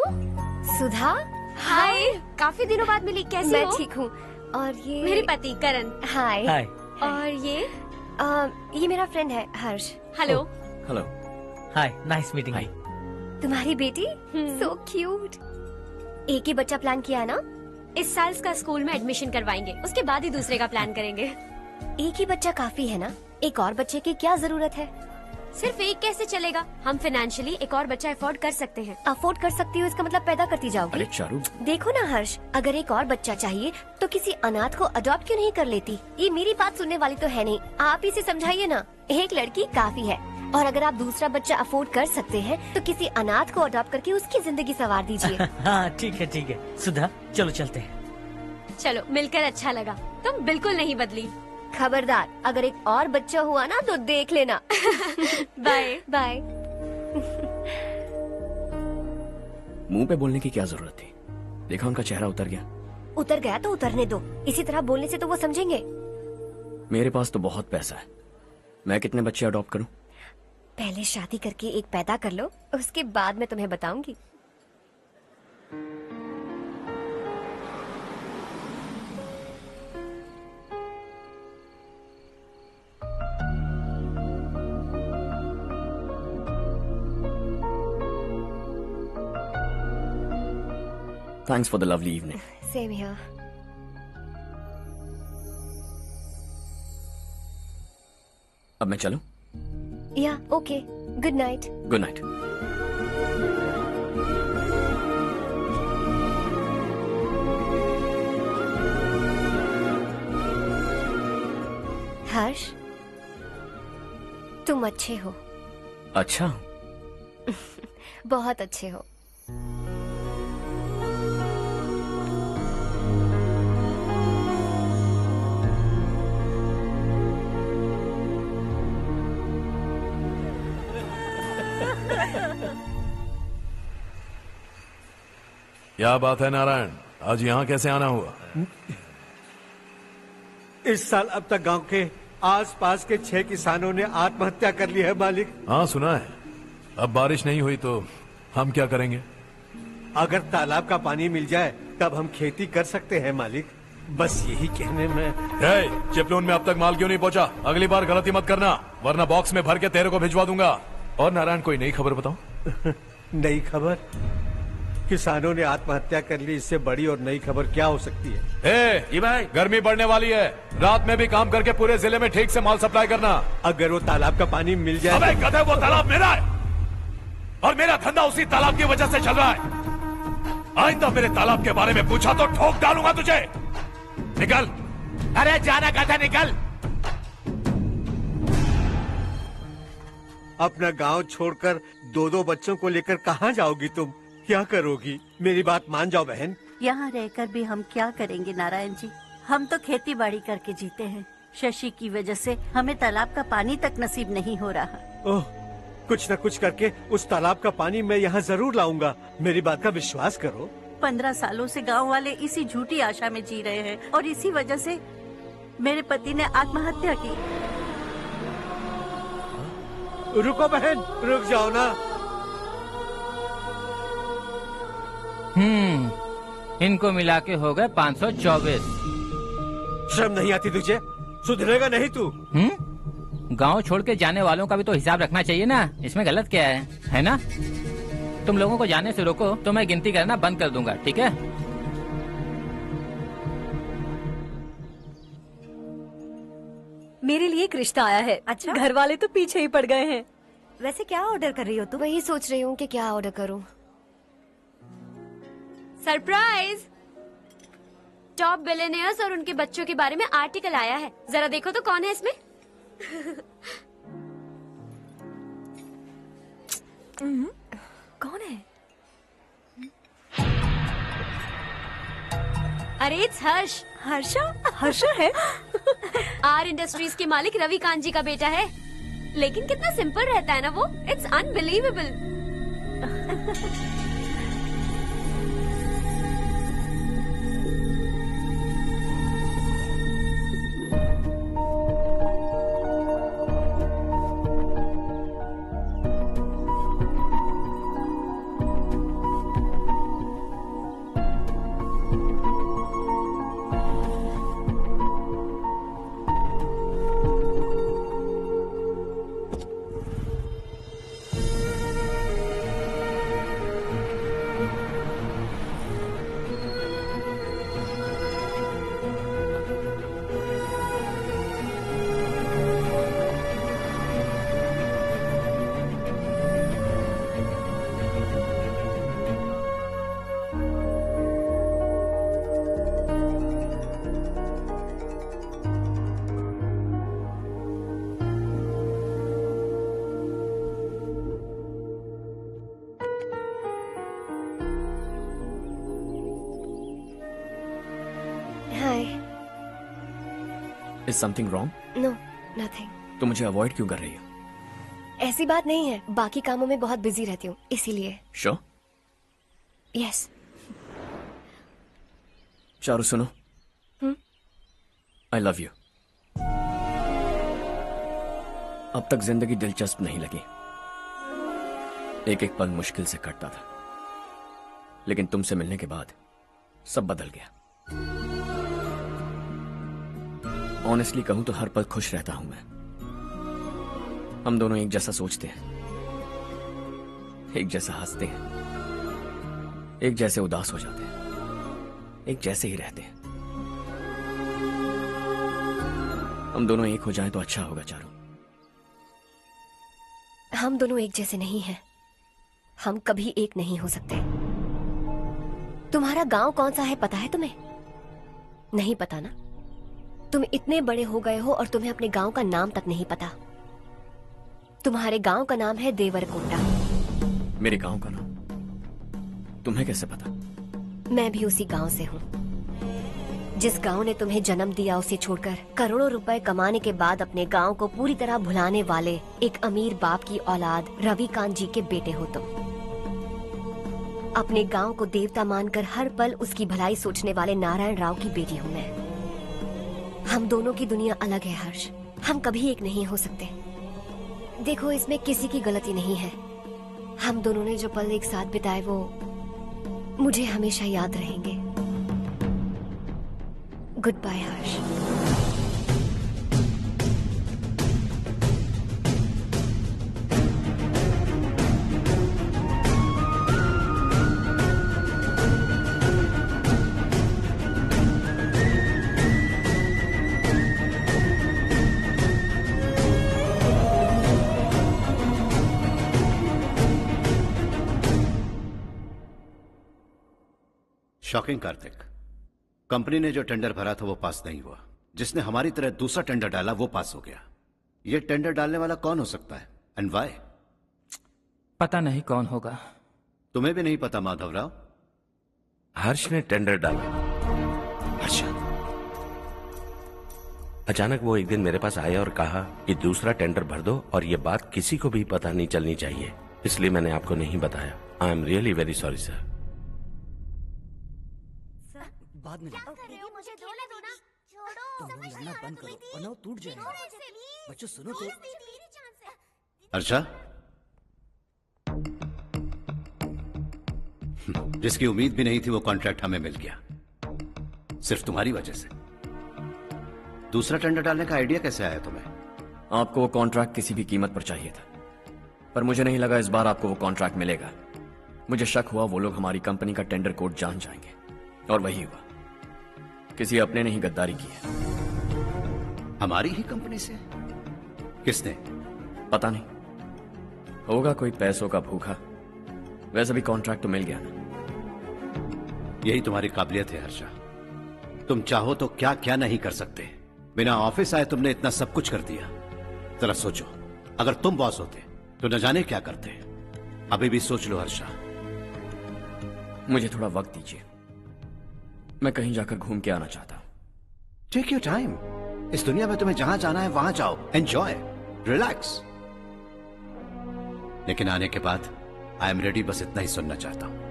सुधा। हाय। काफी दिनों बाद मिली, कैसी मैं हो? ठीक हूँ। और ये मेरे पति करण। हाय। हाय। और ये मेरा फ्रेंड है हर्ष। हेलो। हेलो। हाय, नाइस मीटिंग। तुम्हारी बेटी सो क्यूट। एक ही बच्चा प्लान किया है ना? इस साल इसका स्कूल में एडमिशन करवाएंगे, उसके बाद ही दूसरे का प्लान करेंगे। एक ही बच्चा काफी है ना? एक और बच्चे की क्या जरूरत है? सिर्फ एक कैसे चलेगा? हम फाइनेंशियली एक और बच्चा अफोर्ड कर सकते हैं। अफोर्ड कर सकती हो इसका मतलब पैदा करती जाओगी? अरे चारू, देखो ना हर्ष, अगर एक और बच्चा चाहिए तो किसी अनाथ को अडॉप्ट क्यों नहीं कर लेती? ये मेरी बात सुनने वाली तो है नहीं, आप इसे समझाइए ना। एक लड़की काफी है, और अगर आप दूसरा बच्चा अफोर्ड कर सकते हैं तो किसी अनाथ को अडॉप्ट करके उसकी जिंदगी संवार दीजिए। हाँ ठीक है सुधा, चलो चलते हैं। चलो, मिलकर अच्छा लगा। तुम बिल्कुल नहीं बदली। खबरदार, अगर एक और बच्चा हुआ ना तो देख लेना। Bye bye. मुंह पे बोलने की क्या जरूरत थी? देखा उनका चेहरा उतर गया। उतर गया तो उतरने दो, इसी तरह बोलने से तो वो समझेंगे। मेरे पास तो बहुत पैसा है, मैं कितने बच्चे अडॉप्ट करूं? पहले शादी करके एक पैदा कर लो, उसके बाद मैं तुम्हें बताऊंगी। Thanks for the lovely evening. Same here. अब मैं चलूं? Yeah, okay. Good night. Good night. हर्ष, तुम अच्छे हो। अच्छा। बहुत अच्छे हो। क्या बात है नारायण, आज यहाँ कैसे आना हुआ? इस साल अब तक गांव के आसपास के 6 किसानों ने आत्महत्या कर ली है मालिक। हाँ सुना है। अब बारिश नहीं हुई तो हम क्या करेंगे? अगर तालाब का पानी मिल जाए तब हम खेती कर सकते हैं मालिक। बस यही कहने में। चिपलून में अब तक माल क्यों नहीं पहुँचा? अगली बार गलती मत करना, वरना बॉक्स में भर के तेरे को भिजवा दूंगा। और नारायण, कोई नई खबर बताओ। नई खबर? किसानों ने आत्महत्या कर ली, इससे बड़ी और नई खबर क्या हो सकती है? ये भाई, गर्मी बढ़ने वाली है, रात में भी काम करके पूरे जिले में ठीक से माल सप्लाई करना। अगर वो तालाब का पानी मिल जाए। अबे गधे, वो तालाब मेरा है और मेरा धंधा उसी तालाब की वजह से चल रहा है। आइंदा मेरे तालाब के बारे में पूछा तो ठोक डालूंगा तुझे। निकल। अरे जाना गधा, निकल। अपना गांव छोड़कर 2-2 बच्चों को लेकर कहाँ जाओगी तुम? क्या करोगी? मेरी बात मान जाओ बहन। यहाँ रहकर भी हम क्या करेंगे नारायण जी? हम तो खेती बाड़ी करके जीते हैं। शशि की वजह से हमें तालाब का पानी तक नसीब नहीं हो रहा। ओह, कुछ न कुछ करके उस तालाब का पानी मैं यहाँ जरूर लाऊंगा। मेरी बात का विश्वास करो। 15 सालों से गांव वाले इसी झूठी आशा में जी रहे हैं और इसी वजह से मेरे पति ने आत्महत्या की। रुको बहन, रुक जाओ ना। इनको मिला के हो गए 524। शर्म नहीं आती तुझे? सुधरेगा नहीं तू? गांव छोड़ के जाने वालों का भी तो हिसाब रखना चाहिए ना। इसमें गलत क्या है ना? तुम लोगों को जाने से रोको तो मैं गिनती करना बंद कर दूंगा, ठीक है? मेरे लिए एक रिश्ता आया है। अच्छा, घर वाले तो पीछे ही पड़ गए हैं। वैसे क्या ऑर्डर कर रही हो तुम? वही सोच रही हूँ कि क्या ऑर्डर करूँ। सरप्राइज! टॉप बिलियनियर्स और उनके बच्चों के बारे में आर्टिकल आया है। जरा देखो तो कौन है इसमें। कौन है? अरे इट्स हर्ष। हर्षा है? आर इंडस्ट्रीज के मालिक रवि कांत जी का बेटा है। लेकिन कितना सिंपल रहता है ना वो। It's unbelievable. Is something wrong? No, nothing. तो मुझे अवॉइड क्यों कर रही हो? ऐसी बात नहीं है, बाकी कामों में बहुत बिजी रहती हूँ इसीलिए। Sure? Yes. चारू सुनो। I love you. अब तक जिंदगी दिलचस्प नहीं लगी। एक एक पल मुश्किल से कटता था, लेकिन तुमसे मिलने के बाद सब बदल गया। ऑनेस्टली कहूं तो हर पल खुश रहता हूं मैं। हम दोनों एक जैसा सोचते हैं, एक जैसा हंसते हैं, एक जैसे उदास हो जाते हैं, एक जैसे ही रहते हैं। हम दोनों एक हो जाएं तो अच्छा होगा चारू। हम दोनों एक जैसे नहीं हैं। हम कभी एक नहीं हो सकते। तुम्हारा गांव कौन सा है पता है तुम्हें? नहीं पता ना? तुम इतने बड़े हो गए हो और तुम्हें अपने गांव का नाम तक नहीं पता। तुम्हारे गांव का नाम है देवरकोटा। मेरे गांव का नाम तुम्हें कैसे पता? मैं भी उसी गांव से हूँ। जिस गांव ने तुम्हें जन्म दिया उसे छोड़कर करोड़ों रुपए कमाने के बाद अपने गांव को पूरी तरह भुलाने वाले एक अमीर बाप की औलाद रवि कांत जी के बेटे हो तुम। अपने गांव को देवता मानकर हर पल उसकी भलाई सोचने वाले नारायण राव की बेटी हूँ मैं। हम दोनों की दुनिया अलग है हर्ष। हम कभी एक नहीं हो सकते। देखो इसमें किसी की गलती नहीं है। हम दोनों ने जो पल एक साथ बिताए वो मुझे हमेशा याद रहेंगे। गुड बाय हर्ष। शॉकिंग कार्तिक, कंपनी ने जो टेंडर भरा था वो पास नहीं हुआ। जिसने हमारी तरह दूसरा टेंडर डाला वो पास हो गया। ये टेंडर डालने वाला कौन हो सकता है एंड व्हाई? पता नहीं कौन होगा। तुम्हें भी नहीं पता माधवराव? हर्ष ने टेंडर डाला। हर्ष अचानक वो एक दिन मेरे पास आया और कहा कि दूसरा टेंडर भर दो और ये बात किसी को भी पता नहीं चलनी चाहिए, इसलिए मैंने आपको नहीं बताया। I am really very sorry sir. बाद में मुझे धोने दो ना। छोड़ो, तुम लोग लड़ना बंद करो वरना वो टूट जाएगा। बच्चों सुनो तो। अर्षा, जिसकी उम्मीद भी नहीं थी वो कॉन्ट्रैक्ट हमें मिल गया, सिर्फ तुम्हारी वजह से। दूसरा टेंडर डालने का आइडिया कैसे आया तुम्हें? आपको वो कॉन्ट्रैक्ट किसी भी कीमत पर चाहिए था, पर मुझे नहीं लगा इस बार आपको वो कॉन्ट्रैक्ट मिलेगा। मुझे शक हुआ वो लोग हमारी कंपनी का टेंडर कोड जान जाएंगे, और वही हुआ। किसी अपने ने ही गद्दारी की है। हमारी ही कंपनी से? किसने? पता नहीं, होगा कोई पैसों का भूखा। वैसे भी कॉन्ट्रैक्ट तो मिल गया ना। यही तुम्हारी काबिलियत है हर्षा। तुम चाहो तो क्या क्या नहीं कर सकते। बिना ऑफिस आए तुमने इतना सब कुछ कर दिया। जरा सोचो, अगर तुम बॉस होते तो न जाने क्या करते। अभी भी सोच लो हर्षा। मुझे थोड़ा वक्त दीजिए, मैं कहीं जाकर घूम के आना चाहता हूं। Take your time. इस दुनिया में तुम्हें जहां जाना है वहां जाओ, एंजॉय, रिलैक्स। लेकिन आने के बाद आई एम रेडी, बस इतना ही सुनना चाहता हूं।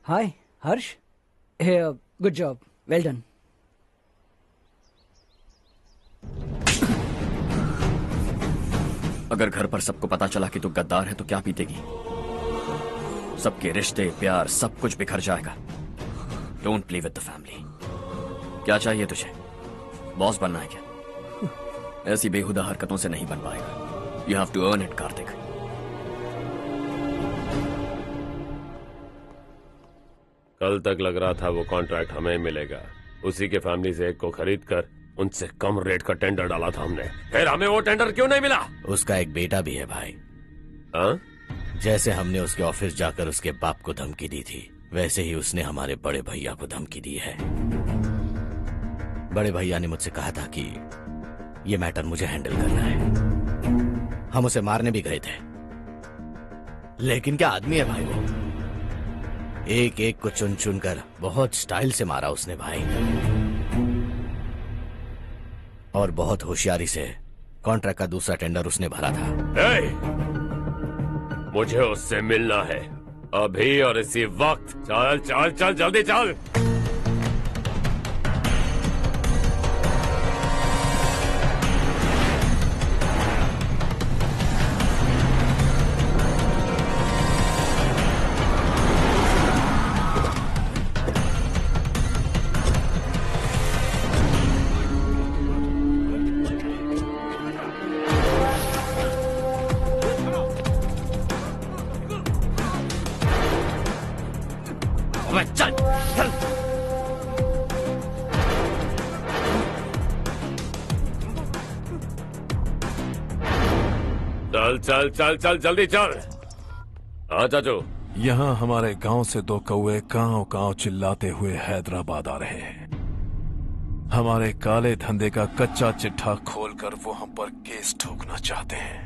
हाय हर्ष। हे गुड जॉब, वेल डन। अगर घर पर सबको पता चला कि तू गद्दार है तो क्या पीतेगी? सबके रिश्ते, प्यार, सब कुछ बिखर जाएगा। Don't play with the family. क्या चाहिए तुझे? बॉस बनना है क्या? ऐसी बेहुदा हरकतों से नहीं बन पाएगा। You have to earn it Kartik. कल तक लग रहा था वो कॉन्ट्रैक्ट हमें मिलेगा। उसी के फैमिली से एक को खरीद कर उनसे कम रेट का टेंडर डाला था हमने। फिर हमें वो टेंडर क्यों नहीं मिला? उसका एक बेटा भी है भाई। जैसे हमने उसके ऑफिस जाकर उसके बाप को धमकी दी थी, वैसे ही उसने हमारे बड़े भैया को धमकी दी है। बड़े भैया ने मुझसे कहा था कि ये मैटर मुझे हैंडल करना है। हम उसे मारने भी गए थे, लेकिन क्या आदमी है भाई वो। एक एक को चुन चुन कर बहुत स्टाइल से मारा उसने भाई, और बहुत होशियारी से कॉन्ट्रैक्ट का दूसरा टेंडर उसने भरा था। मुझे उससे मिलना है अभी और इसी वक्त। चल चल चल, जल्दी चल। चल चल चल चल, जल्दी चल। हाँ चाचू। यहाँ हमारे गांव से दो कौवे कांव कांव चिल्लाते हुए हैदराबाद आ रहे हैं। हमारे काले धंधे का कच्चा चिट्ठा खोलकर वो हम पर केस ठोकना चाहते हैं।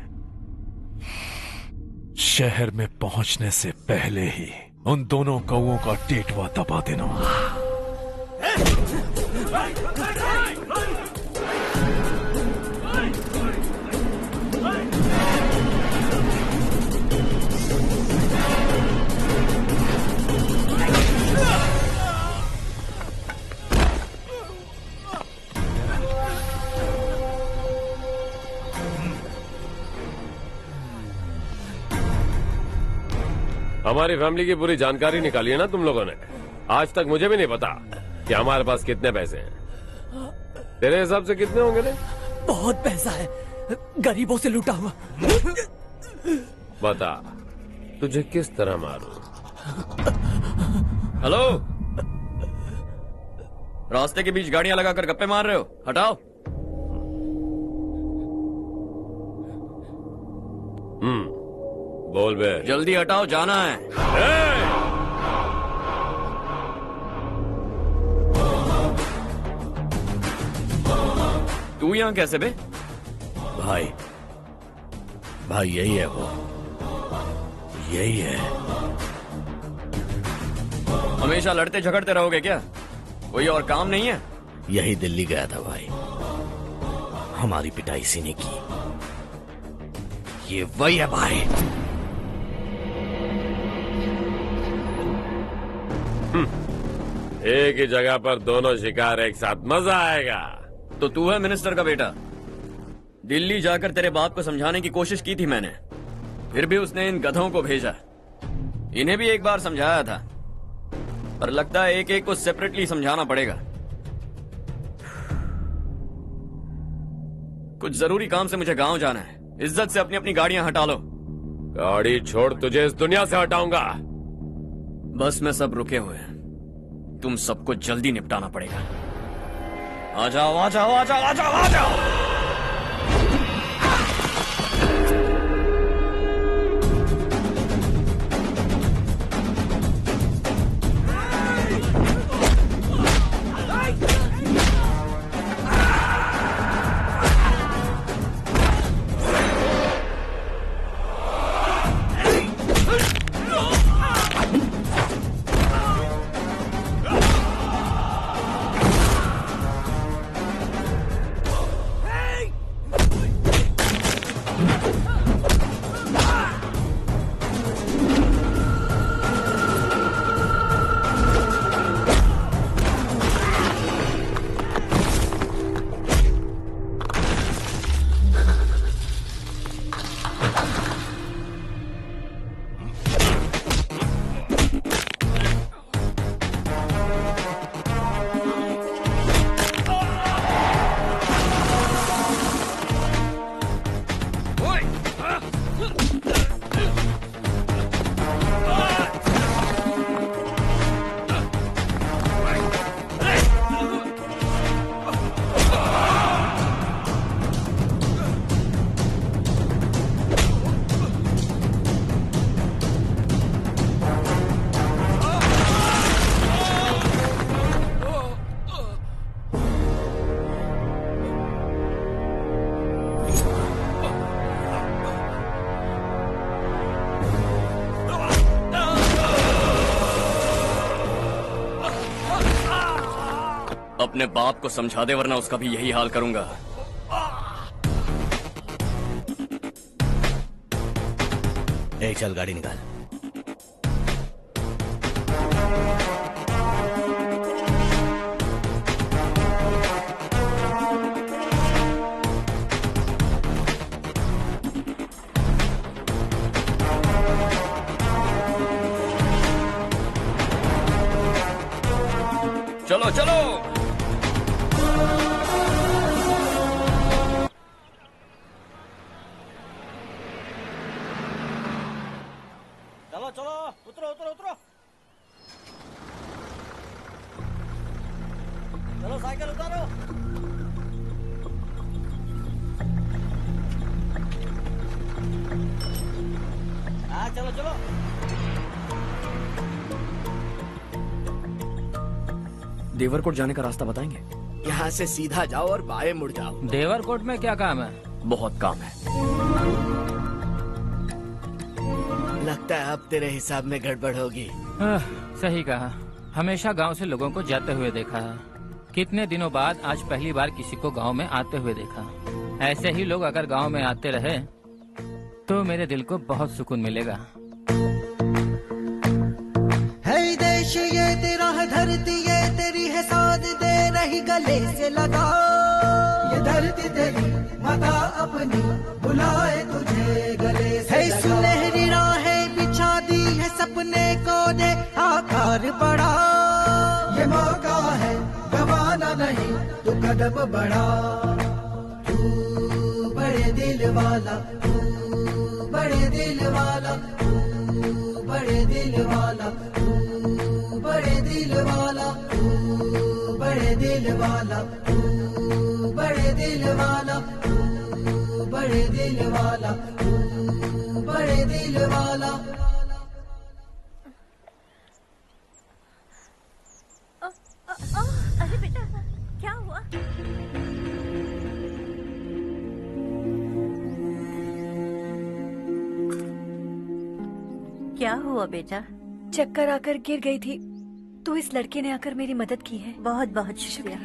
शहर में पहुंचने से पहले ही उन दोनों कौवों का टेटवा दबा देना। हमारी फैमिली की पूरी जानकारी निकाली है ना तुम लोगों ने। आज तक मुझे भी नहीं पता कि हमारे पास कितने पैसे हैं। तेरे हिसाब से कितने होंगे रे? बहुत पैसा है, गरीबों से लूटा हुआ। बता, तुझे किस तरह मारूं? हेलो, रास्ते के बीच गाड़ियां लगाकर गप्पे मार रहे हो? हटाओ। बोल बे। जल्दी हटाओ, जाना है। तू यहाँ कैसे बे? भाई यही है वो, यही है। हमेशा लड़ते झगड़ते रहोगे क्या? कोई और काम नहीं है? यही दिल्ली गया था भाई, हमारी पिटाई इसी ने की। ये वही है भाई। एक ही जगह पर दोनों शिकार एक साथ, मजा आएगा। तो तू है मिनिस्टर का बेटा। दिल्ली जाकर तेरे बाप को समझाने की कोशिश की थी मैंने, फिर भी उसने इन गधों को भेजा। इन्हें भी एक बार समझाया था, पर लगता है एक एक को सेपरेटली समझाना पड़ेगा। कुछ जरूरी काम से मुझे गांव जाना है। इज्जत से अपनी अपनी गाड़ियां हटा लो। गाड़ी छोड़, तुझे इस दुनिया से हटाऊंगा। बस में सब रुके हुए हैं, तुम सबको जल्दी निपटाना पड़ेगा। आ जाओ आ जाओ आ जाओ आ जाओ आ जाओ। अपने बाप को समझा दे, वरना उसका भी यही हाल करूंगा। चल गाड़ी निकाल। चलो चलो। चलो चलो, उतरो उतरो उतरो। चलो साइकिल उतारो। हाँ चलो चलो। देवरकोट जाने का रास्ता बताएंगे? यहाँ से सीधा जाओ और बाएं मुड़ जाओ। देवरकोट में क्या काम है? बहुत काम है। लगता है अब तेरे हिसाब में गड़बड़ होगी। सही कहा। हमेशा गांव से लोगों को जाते हुए देखा है, कितने दिनों बाद आज पहली बार किसी को गांव में आते हुए देखा। ऐसे ही लोग अगर गांव में आते रहे तो मेरे दिल को बहुत सुकून मिलेगा। है देश ये तेरा है, धरती ये तेरी है, साथ दे रही गले से लगा। ये धरती तेरी माता अपनी बुलाए तुझे गले से लगा। सुनहरी राहें बिछा दी है, सपने को दे आकार बड़ा। ये मौका है गवाना नहीं, तू कदम बढ़ा। तू बड़े दिल वाला, तू बड़े दिल वाला, तू बड़े दिल वाला, तू बड़े दिल वाला, तू बड़े दिल वाला, तू बड़े दिल वाला, तू बड़े दिल वाला, तू बड़े दिल वाला। अरे बेटा क्या हुआ? क्या हुआ बेटा? चक्कर आकर गिर गई थी, तो इस लड़के ने आकर मेरी मदद की है। बहुत बहुत शुक्रिया।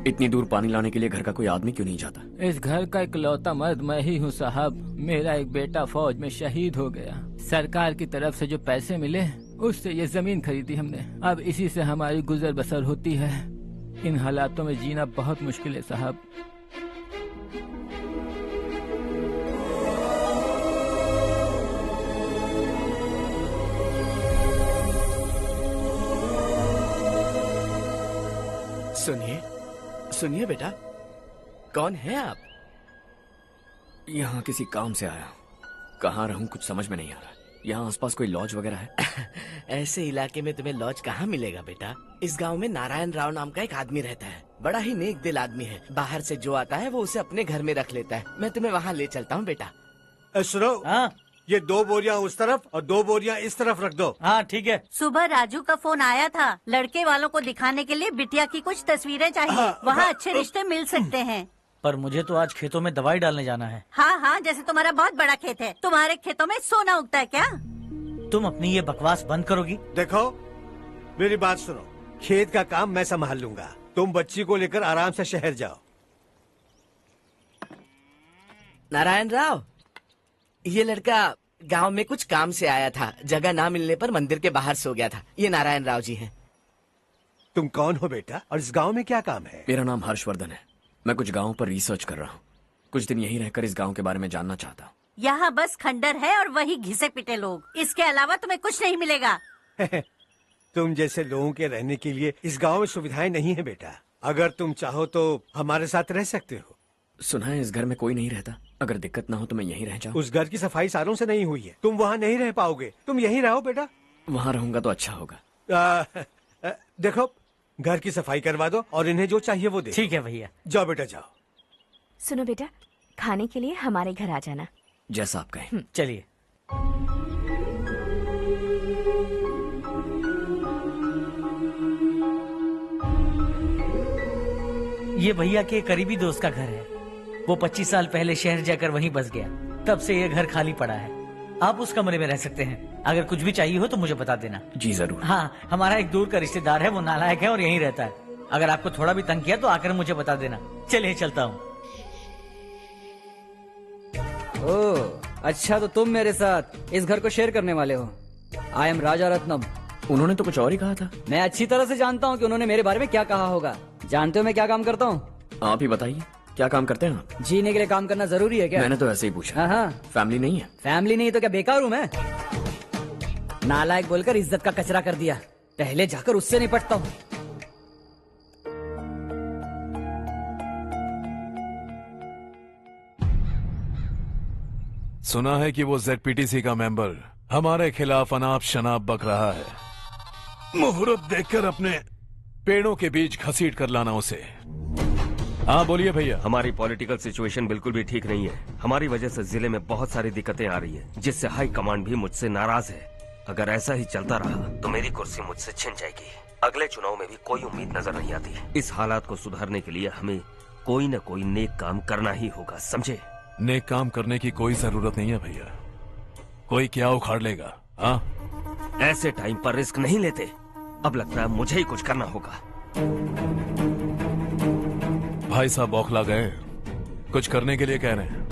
इतनी दूर पानी लाने के लिए घर का कोई आदमी क्यों नहीं जाता? इस घर का इकलौता मर्द मैं ही हूँ साहब। मेरा एक बेटा फौज में शहीद हो गया। सरकार की तरफ से जो पैसे मिले उससे ये जमीन खरीदी हमने। अब इसी से हमारी गुजर बसर होती है। इन हालातों में जीना बहुत मुश्किल है साहब। सुनिए सुनिए बेटा, कौन है आप? यहाँ किसी काम से आया हूँ। कहाँ रहूँ कुछ समझ में नहीं आ रहा। यहाँ आसपास कोई लॉज वगैरह है? ऐसे इलाके में तुम्हें लॉज कहाँ मिलेगा बेटा? इस गांव में नारायण राव नाम का एक आदमी रहता है। बड़ा ही नेक दिल आदमी है। बाहर से जो आता है वो उसे अपने घर में रख लेता है। मैं तुम्हें वहाँ ले चलता हूँ बेटा। सुनो, ये 2 बोरियां उस तरफ और 2 बोरियां इस तरफ रख दो। हाँ ठीक है। सुबह राजू का फोन आया था, लड़के वालों को दिखाने के लिए बिटिया की कुछ तस्वीरें चाहिए। वहाँ अच्छे रिश्ते मिल सकते हैं। पर मुझे तो आज खेतों में दवाई डालने जाना है। हाँ हाँ, जैसे तुम्हारा बहुत बड़ा खेत है। तुम्हारे खेतों में सोना उगता है क्या? तुम अपनी ये बकवास बंद करोगी? देखो मेरी बात सुनो, खेत का काम मैं संभाल लूंगा। तुम बच्ची को लेकर आराम से शहर जाओ। नारायण राव, ये लड़का गांव में कुछ काम से आया था। जगह ना मिलने पर मंदिर के बाहर सो गया था। ये नारायण राव जी हैं। तुम कौन हो बेटा और इस गांव में क्या काम है? मेरा नाम हर्षवर्धन है। मैं कुछ गाँव पर रिसर्च कर रहा हूँ। कुछ दिन यहीं रहकर इस गाँव के बारे में जानना चाहता हूँ। यहाँ बस खंडर है और वही घिसे पिटे लोग। इसके अलावा तुम्हें कुछ नहीं मिलेगा। तुम जैसे लोगों के रहने के लिए इस गांव में सुविधाएं नहीं है बेटा। अगर तुम चाहो तो हमारे साथ रह सकते हो। सुना है इस घर में कोई नहीं रहता। अगर दिक्कत ना हो तो मैं यहीं रह जाऊँ। उस घर की सफाई सालों से नहीं हुई है। तुम वहाँ नहीं रह पाओगे। तुम यहीं रहो बेटा। वहाँ रहूंगा तो अच्छा होगा। देखो, घर की सफाई करवा दो और इन्हें जो चाहिए वो दे। ठीक है भैया। जाओ बेटा जाओ। सुनो बेटा, खाने के लिए हमारे घर आ जाना। जैसा आप कहें। चलिए। ये भैया के करीबी दोस्त का घर है। वो 25 साल पहले शहर जाकर वहीं बस गया। तब से ये घर खाली पड़ा है। आप उस कमरे में रह सकते हैं। अगर कुछ भी चाहिए हो तो मुझे बता देना। जी जरूर। हाँ, हमारा एक दूर का रिश्तेदार है, वो नालायक है और यहीं रहता है। अगर आपको थोड़ा भी तंग किया तो आकर मुझे बता देना। चलिए चलता हूँ। ओह अच्छा, तो तुम मेरे साथ इस घर को शेयर करने वाले हो। आई एम राजा रत्नम। उन्होंने तो कुछ और ही कहा था। मैं अच्छी तरह से जानता हूँ कि उन्होंने मेरे बारे में क्या कहा होगा। जानते हो मैं क्या काम करता हूँ? आप ही बताइए, क्या काम करते हैं आप? जीने के लिए काम करना जरूरी है क्या? मैंने तो ऐसे ही पूछा। हाँ। फैमिली नहीं है? फैमिली नहीं तो क्या बेकार हूँ मैं? नालायक बोलकर इज्जत का कचरा कर दिया। पहले जाकर उससे निपटता हूँ। सुना है कि वो ZPTC का मेंबर हमारे खिलाफ अनाप शनाप बक रहा है। मुहूर्त देखकर अपने पेड़ों के बीच घसीट कर लाना उसे। हाँ बोलिए भैया। हमारी पॉलिटिकल सिचुएशन बिल्कुल भी ठीक नहीं है। हमारी वजह से जिले में बहुत सारी दिक्कतें आ रही है, जिससे हाई कमांड भी मुझसे नाराज है। अगर ऐसा ही चलता रहा तो मेरी कुर्सी मुझसे छिन जाएगी। अगले चुनाव में भी कोई उम्मीद नजर नहीं आती। इस हालात को सुधारने के लिए हमें कोई न कोई नेक काम करना ही होगा, समझे? नेक काम करने की कोई जरूरत नहीं है भैया। कोई क्या उखाड़ लेगा? हाँ, ऐसे टाइम पर रिस्क नहीं लेते। अब लगता है मुझे ही कुछ करना होगा। भाई साहब बौखला गए, कुछ करने के लिए कह रहे हैं।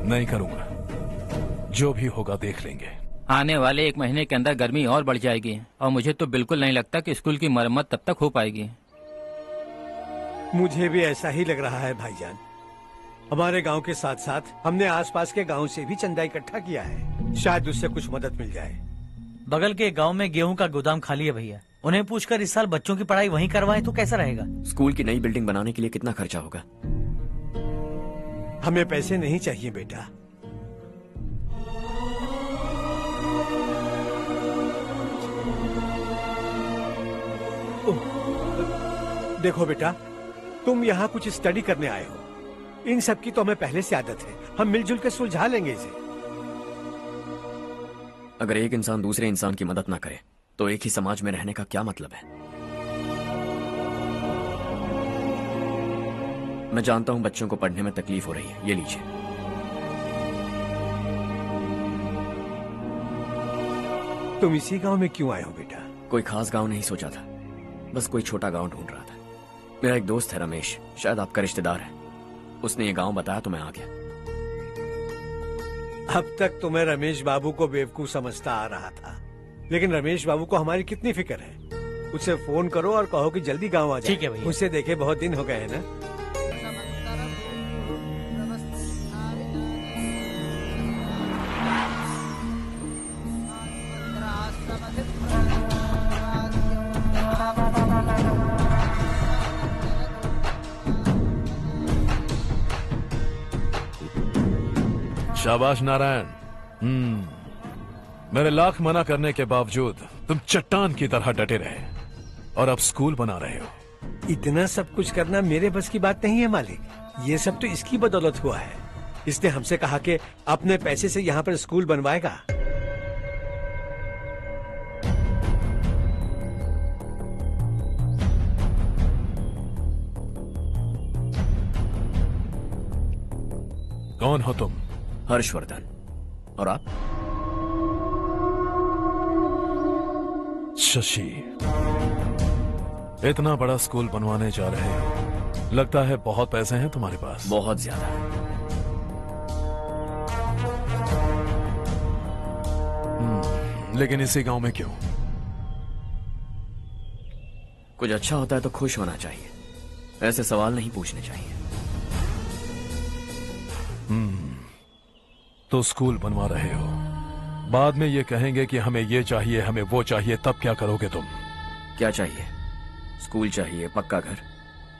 नहीं करूंगा, जो भी होगा देख लेंगे। आने वाले 1 महीने के अंदर गर्मी और बढ़ जाएगी और मुझे तो बिल्कुल नहीं लगता कि स्कूल की मरम्मत तब तक हो पाएगी। मुझे भी ऐसा ही लग रहा है भाईजान। हमारे गांव के साथ साथ हमने आसपास के गांव से भी चंदा इकट्ठा किया है। शायद उससे कुछ मदद मिल जाए। बगल के गांव में गेहूं का गोदाम खाली है भैया। उन्हें पूछकर इस साल बच्चों की पढ़ाई वहीं करवाएं तो कैसा रहेगा? स्कूल की नई बिल्डिंग बनाने के लिए कितना खर्चा होगा? हमें पैसे नहीं चाहिए बेटा। देखो बेटा, तुम यहाँ कुछ स्टडी करने आए हो। इन सब की तो हमें पहले से आदत है। हम मिलजुल के सुलझा लेंगे इसे। अगर एक इंसान दूसरे इंसान की मदद ना करे तो एक ही समाज में रहने का क्या मतलब है? मैं जानता हूं बच्चों को पढ़ने में तकलीफ हो रही है। ये लीजिए। तुम इसी गांव में क्यों आए हो बेटा? कोई खास गांव नहीं सोचा था, बस कोई छोटा गांव ढूंढ रहा था। मेरा एक दोस्त है रमेश, शायद आपका रिश्तेदार है। उसने ये गांव बताया तो मैं आ गया। अब तक तो मैं रमेश बाबू को बेवकूफ समझता आ रहा था, लेकिन रमेश बाबू को हमारी कितनी फिक्र है। उसे फोन करो और कहो कि जल्दी गांव आ जाए। ठीक है भैया। उसे देखे बहुत दिन हो गए हैं ना। शाबाश नारायण। मेरे लाख मना करने के बावजूद तुम चट्टान की तरह डटे रहे और अब स्कूल बना रहे हो। इतना सब कुछ करना मेरे बस की बात नहीं है मालिक, ये सब तो इसकी बदौलत हुआ है। इसने हमसे कहा कि अपने पैसे से यहाँ पर स्कूल बनवाएगा। कौन हो तुम? हर्षवर्धन। और आप? शशि। इतना बड़ा स्कूल बनवाने जा रहे हो, लगता है बहुत पैसे हैं तुम्हारे पास। बहुत ज्यादा। लेकिन इसी गांव में क्यों? कुछ अच्छा होता है तो खुश होना चाहिए, ऐसे सवाल नहीं पूछने चाहिए। तो स्कूल बनवा रहे हो, बाद में ये कहेंगे कि हमें ये चाहिए, हमें वो चाहिए, तब क्या करोगे तुम? क्या चाहिए? स्कूल चाहिए, पक्का घर,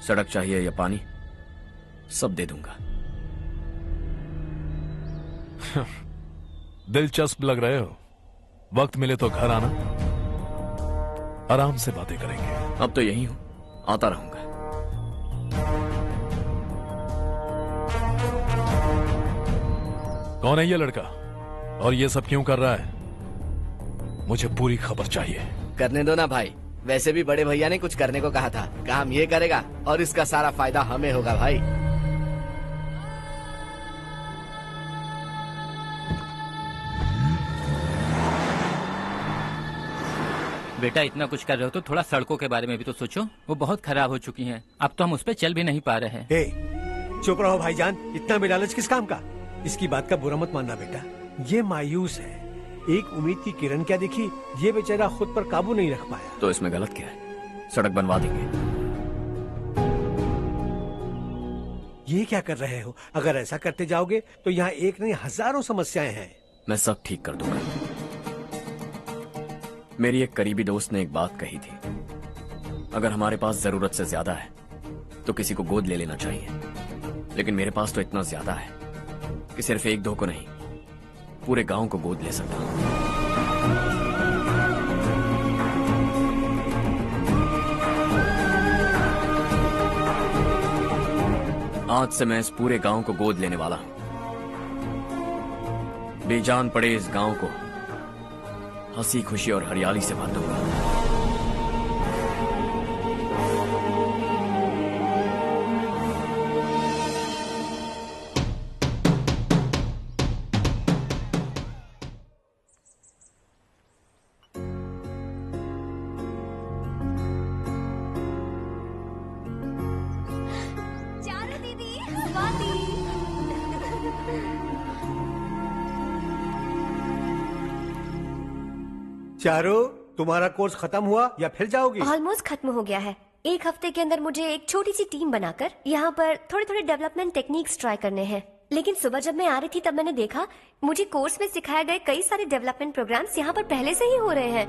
सड़क चाहिए या पानी, सब दे दूंगा। दिलचस्प लग रहे हो। वक्त मिले तो घर आना, आराम से बातें करेंगे। अब तो यही हूं, आता रहूंगा। कौन है ये लड़का और ये सब क्यों कर रहा है? मुझे पूरी खबर चाहिए। करने दो ना भाई, वैसे भी बड़े भैया ने कुछ करने को कहा था, काम ये करेगा और इसका सारा फायदा हमें होगा भाई। बेटा इतना कुछ कर रहे हो तो थोड़ा सड़कों के बारे में भी तो सोचो, वो बहुत खराब हो चुकी हैं। अब तो हम उस पर चल भी नहीं पा रहे हैं। चुप रहो भाईजान, इतना भी लालच किस काम का? इसकी बात का बुरा मत मानना बेटा, ये मायूस है। एक उम्मीद की किरण क्या दिखी, ये बेचारा खुद पर काबू नहीं रख पाया। तो इसमें गलत क्या है? सड़क बनवा देंगे। ये क्या कर रहे हो? अगर ऐसा करते जाओगे तो यहाँ एक नहीं हजारों समस्याएं हैं। मैं सब ठीक कर दूंगा। मेरी एक करीबी दोस्त ने एक बात कही थी, अगर हमारे पास जरूरत से ज्यादा है तो किसी को गोद ले लेना चाहिए, लेकिन मेरे पास तो इतना ज्यादा है कि सिर्फ एक दो को नहीं, पूरे गांव को गोद ले सकता हूं। आज से मैं इस पूरे गांव को गोद लेने वाला हूं। बेजान पड़े इस गांव को हंसी खुशी और हरियाली से भर दूंगा। चारो, तुम्हारा कोर्स खत्म हुआ या फिर जाओगी? ऑलमोस्ट खत्म हो गया है। एक हफ्ते के अंदर मुझे एक छोटी सी टीम बनाकर यहाँ पर थोड़े थोड़े डेवलपमेंट टेक्निक्स ट्राई करने हैं। लेकिन सुबह जब मैं आ रही थी तब मैंने देखा मुझे कोर्स में सिखाए गए कई सारे डेवलपमेंट प्रोग्राम्स यहाँ पर पहले से ही हो रहे हैं।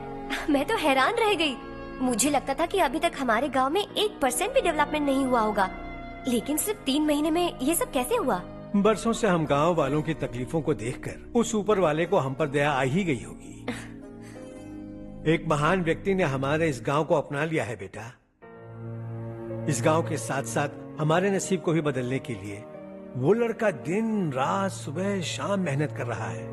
मैं तो हैरान रह गई। मुझे लगता था कि अभी तक हमारे गाँव में 1% भी डेवलपमेंट नहीं हुआ होगा, लेकिन सिर्फ 3 महीने में ये सब कैसे हुआ? बरसों से हम गाँव वालों की तकलीफों को देखकर उस ऊपर वाले को हम पर दया आ ही गई होगी। एक महान व्यक्ति ने हमारे इस गांव को अपना लिया है बेटा। इस गांव के साथ साथ हमारे नसीब को भी बदलने के लिए वो लड़का दिन रात सुबह शाम मेहनत कर रहा है।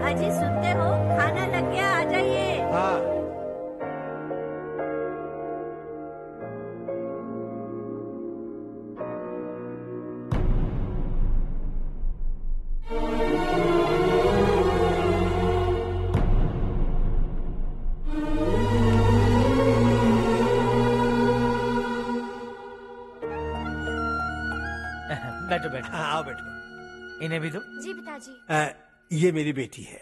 अजी सुनते हो, खाना लग गया, आ जाइए। हाँ। बैठो बैठो। हाँ, आओ बैठो। इन्हें भी दो। जी पिताजी। ये मेरी बेटी है।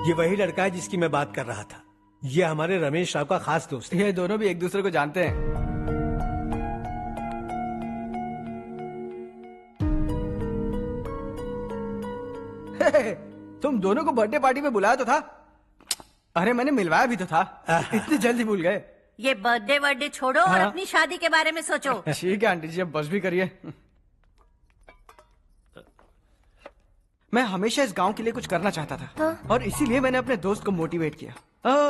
ये वही लड़का है जिसकी मैं बात कर रहा था। ये हमारे रमेश राव का खास दोस्त है। ये दोनों भी एक दूसरे को जानते हैं। तुम दोनों को बर्थडे पार्टी में बुलाया तो था? अरे मैंने मिलवाया भी तो था। इतनी जल्दी भूल गए? ये बर्थडे छोड़ो और हाँ? अपनी शादी के बारे में सोचो। ठीक है आंटी जी, अब बस भी करिए। मैं हमेशा इस गांव के लिए कुछ करना चाहता था। हाँ? और इसीलिए मैंने अपने दोस्त को मोटिवेट किया।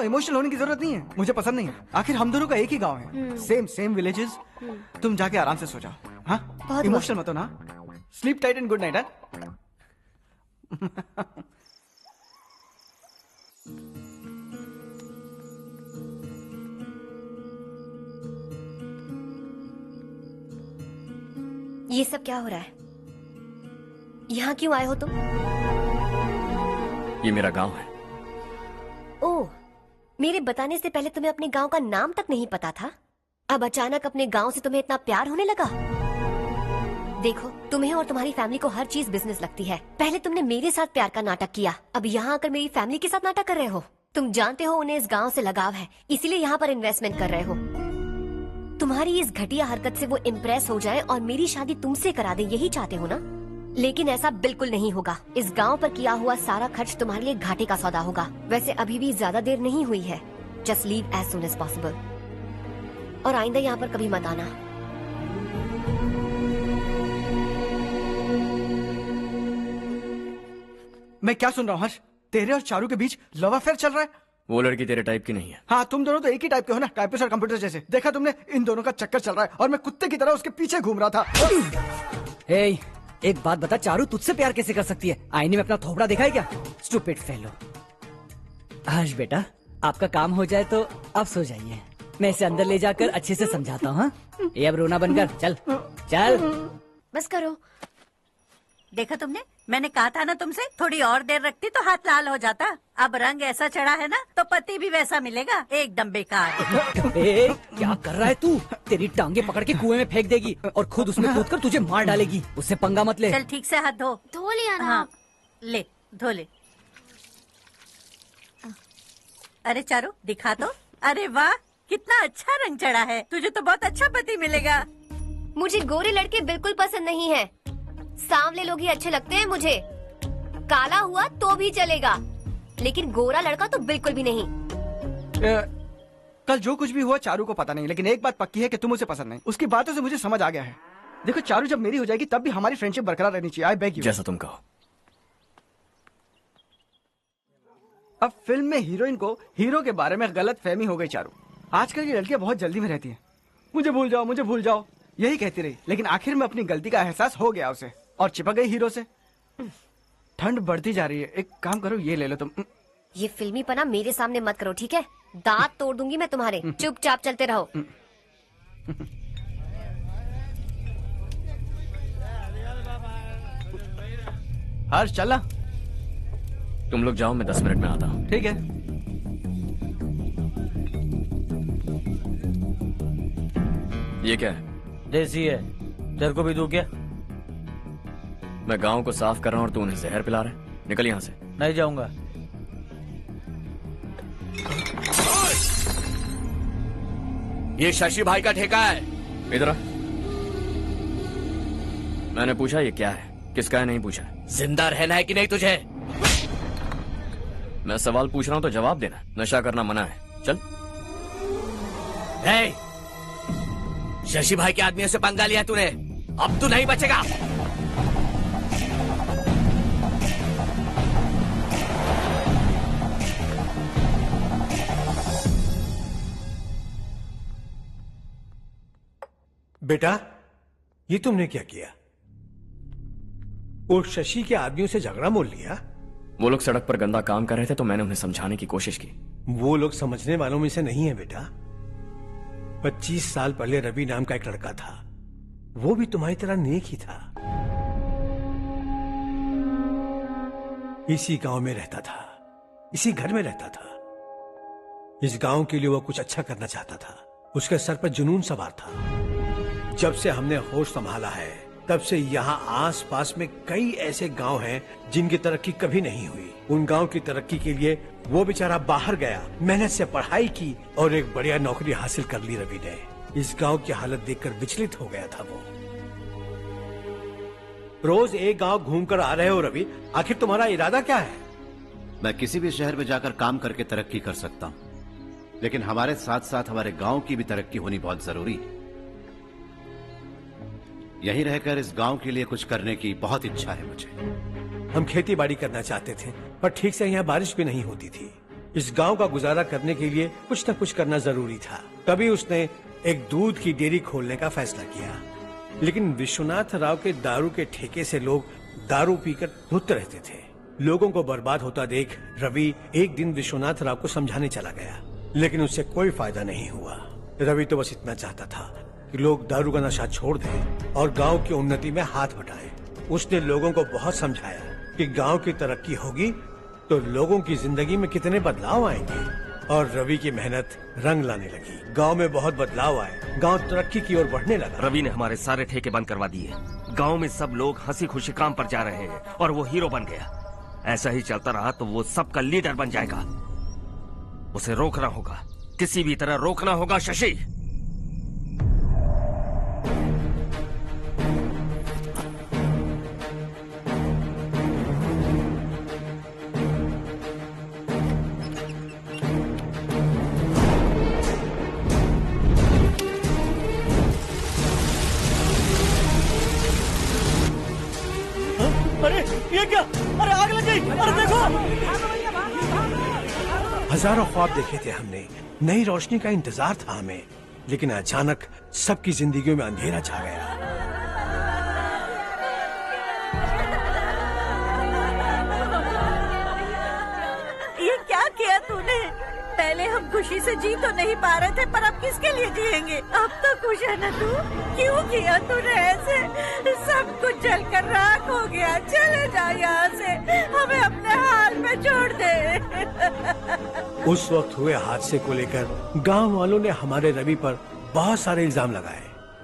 इमोशनल होने की जरूरत नहीं है, मुझे पसंद नहीं है। आखिर हम दोनों का एक ही गांव है, सेम विलेजेस। तुम जाके आराम से सो जाओ। हाँ, इमोशनल मत हो ना। Sleep tight and good night. ये सब क्या हो रहा है? यहाँ क्यों आए हो तुम? ये मेरा गांव है। ओह, मेरे बताने से पहले तुम्हें अपने गांव का नाम तक नहीं पता था? अब अचानक अपने गांव से तुम्हें इतना प्यार होने लगा? देखो, तुम्हें और तुम्हारी फैमिली को हर चीज बिजनेस लगती है। पहले तुमने मेरे साथ प्यार का नाटक किया, अब यहाँ आकर मेरी फैमिली के साथ नाटक कर रहे हो। तुम जानते हो उन्हें इस गांव से लगाव है, इसीलिए यहाँ पर इन्वेस्टमेंट कर रहे हो। तुम्हारी इस घटिया हरकत से वो इम्प्रेस हो जाए और मेरी शादी तुमसे करा दे, यही चाहते हो ना? लेकिन ऐसा बिल्कुल नहीं होगा। इस गांव पर किया हुआ सारा खर्च तुम्हारे लिए घाटे का सौदा होगा। वैसे अभी भी ज्यादा देर नहीं हुई है। Just leave as soon as possible और आइंदा यहाँ पर कभी मत आना। मैं क्या सुन रहा हूँ हर्ष? तेरे और चारू के बीच लव अफेयर चल रहा है? वो लड़की तेरे टाइप की नहीं है। हाँ, तुम दोनों तो एक ही टाइप के हो ना, टाइपिस्ट और कंप्यूटर जैसे। देखा तुमने, इन दोनों का चक्कर चल रहा है और मैं कुत्ते की तरह उसके पीछे घूम रहा था। हे, एक बात बता, चारू तुझसे प्यार कैसे कर सकती है? आईने में अपना थोपड़ा देखा है क्या? Stupid fellow. हर्ष बेटा, आपका काम हो जाए तो आप सो जाइए। मैं इसे अंदर ले जाकर अच्छे से समझाता हूँ। ये अब रोना बनकर चल चल। बस करो। देखा तुमने, मैंने कहा था ना तुमसे, थोड़ी और देर रखती तो हाथ लाल हो जाता। अब रंग ऐसा चढ़ा है ना तो पति भी वैसा मिलेगा, एकदम बेकार। क्या कर रहा है तू? तेरी टांगे पकड़ के कुएं में फेंक देगी और खुद उसमें कूदकर तुझे मार डालेगी। उससे पंगा मत ले। चल ठीक से हाथ धो लिया ना। हाँ, ले धो ले। अरे चारू दिखा तो। अरे वाह, कितना अच्छा रंग चढ़ा है। तुझे तो बहुत अच्छा पति मिलेगा। मुझे गोरे लड़के बिल्कुल पसंद नहीं है। सांवले लोग ही अच्छे लगते हैं मुझे। काला हुआ तो भी चलेगा, लेकिन गोरा लड़का तो बिल्कुल भी नहीं। कल जो कुछ भी हुआ चारू को पता नहीं, लेकिन एक बात पक्की है कि तुम उसे पसंद नहीं। उसकी बातों से मुझे समझ आ गया है। देखो, चारू जब मेरी हो जाएगी तब भी हमारी फ्रेंडशिप बरकरार रहनी चाहिए। I beg you. जैसा तुम कहो। अब फिल्म में हीरोइन को हीरो के बारे में गलत फहमी हो गई चारू। आजकल की लड़कियां बहुत जल्दी में रहती हैं। मुझे भूल जाओ, मुझे भूल जाओ, यही कहती रही। लेकिन आखिर में अपनी गलती का एहसास हो गया उसे और चिपक गई हीरो से। ठंड बढ़ती जा रही है, एक काम करो, ये ले लो तुम। ये फिल्मी पना मेरे सामने मत करो, ठीक है? दांत तोड़ दूंगी मैं तुम्हारे। चुपचाप चलते रहो। हर्ष चलना। तुम लोग जाओ, मैं 10 मिनट में आता हूँ। ठीक है। ये क्या है? देसी है। तेरे को भी दूं क्या? मैं गांव को साफ कर रहा हूँ और तू उन्हें जहर पिला रहा है। निकल यहाँ से। नहीं जाऊंगा। ये शशि भाई का ठेका है। इधर आ। मैंने पूछा ये क्या है, किसका है नहीं पूछा। जिंदा रहना है कि नहीं तुझे? मैं सवाल पूछ रहा हूँ तो जवाब देना। नशा करना मना है। चल। हे, शशि भाई के आदमियों से पंगा लिया तूने, अब तू नहीं बचेगा। बेटा, ये तुमने क्या किया? वो शशि के आदमियों से झगड़ा मोल लिया? वो लोग सड़क पर गंदा काम कर रहे थे तो मैंने उन्हें समझाने की कोशिश की। वो लोग समझने वालों में से नहीं है बेटा। 25 साल पहले रवि नाम का एक लड़का था, वो भी तुम्हारी तरह नेक ही था। इसी गांव में रहता था, इसी घर में रहता था। इस गांव के लिए वो कुछ अच्छा करना चाहता था। उसके सर पर जुनून सवार था। जब से हमने होश संभाला है तब से यहाँ आस पास में कई ऐसे गांव हैं जिनकी तरक्की कभी नहीं हुई। उन गांव की तरक्की के लिए वो बेचारा बाहर गया, मेहनत से पढ़ाई की और एक बढ़िया नौकरी हासिल कर ली रवि ने। इस गांव की हालत देखकर विचलित हो गया था वो। रोज एक गांव घूमकर आ रहे हो रवि, आखिर तुम्हारा इरादा क्या है? मैं किसी भी शहर में जाकर काम करके तरक्की कर सकता हूं, लेकिन हमारे साथ साथ हमारे गांव की भी तरक्की होनी बहुत जरूरी है। यहीं रहकर इस गांव के लिए कुछ करने की बहुत इच्छा है मुझे। हम खेती बाड़ी करना चाहते थे, पर ठीक से यहाँ बारिश भी नहीं होती थी। इस गांव का गुजारा करने के लिए कुछ न कुछ करना जरूरी था। तभी उसने एक दूध की डेयरी खोलने का फैसला किया। लेकिन विश्वनाथ राव के दारू के ठेके से लोग दारू पीकर धुत रहते थे। लोगों को बर्बाद होता देख रवि एक दिन विश्वनाथ राव को समझाने चला गया, लेकिन उससे कोई फायदा नहीं हुआ। रवि तो बस इतना चाहता था कि लोग दारू का नशा छोड़ दें और गांव की उन्नति में हाथ बटाएं। उसने लोगों को बहुत समझाया कि गांव की तरक्की होगी तो लोगों की जिंदगी में कितने बदलाव आएंगे, और रवि की मेहनत रंग लाने लगी। गांव में बहुत बदलाव आए, गांव तरक्की की ओर बढ़ने लगा। रवि ने हमारे सारे ठेके बंद करवा दिए। गांव में सब लोग हंसी खुशी काम पर जा रहे हैं और वो हीरो बन गया। ऐसा ही चलता रहा तो वो सबका लीडर बन जाएगा। उसे रोकना होगा, किसी भी तरह रोकना होगा शशि। अरे ये क्या? अरे आग लग गई! अरे देखो! हजारों ख्वाब देखे थे हमने, नई रोशनी का इंतजार था हमें, लेकिन अचानक सबकी जिंदगियों में अंधेरा छा गया। ये क्या किया तूने? पहले हम खुशी से जी तो नहीं पा रहे थे, पर अब किसके लिए जिएंगे? अब तो खुश है ना तू? क्यों किया तूने ऐसे? सब कुछ जलकर राख हो गया। चले जा यहाँ से, हमें अपने हाल में छोड़ दे। उस वक्त हुए हादसे को लेकर गांव वालों ने हमारे रवि पर बहुत सारे इल्जाम लगाए।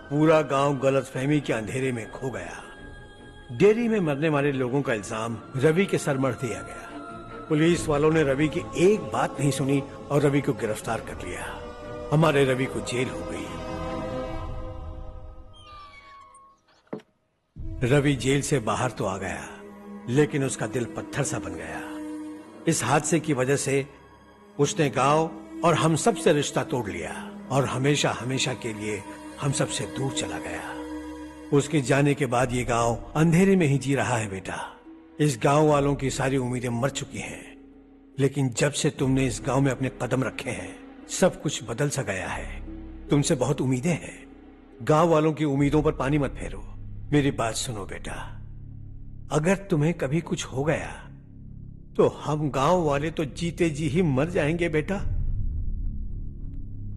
पूरा गांव गलतफहमी के अंधेरे में खो गया। डेयरी में मरने वाले लोगों का इल्जाम रवि के सर मढ़ दिया गया। पुलिस वालों ने रवि की एक बात नहीं सुनी और रवि को गिरफ्तार कर लिया। हमारे रवि को जेल हो गई। रवि जेल से बाहर तो आ गया, लेकिन उसका दिल पत्थर सा बन गया। इस हादसे की वजह से उसने गांव और हम सब से रिश्ता तोड़ लिया और हमेशा हमेशा के लिए हम सब से दूर चला गया। उसके जाने के बाद ये गांव अंधेरे में ही जी रहा है बेटा। इस गांव वालों की सारी उम्मीदें मर चुकी हैं, लेकिन जब से तुमने इस गांव में अपने कदम रखे हैं, सब कुछ बदल सा गया है। तुमसे बहुत उम्मीदें हैं। गांव वालों की उम्मीदों पर पानी मत फेरो। मेरी बात सुनो बेटा, अगर तुम्हें कभी कुछ हो गया तो हम गांव वाले तो जीते जी ही मर जाएंगे बेटा।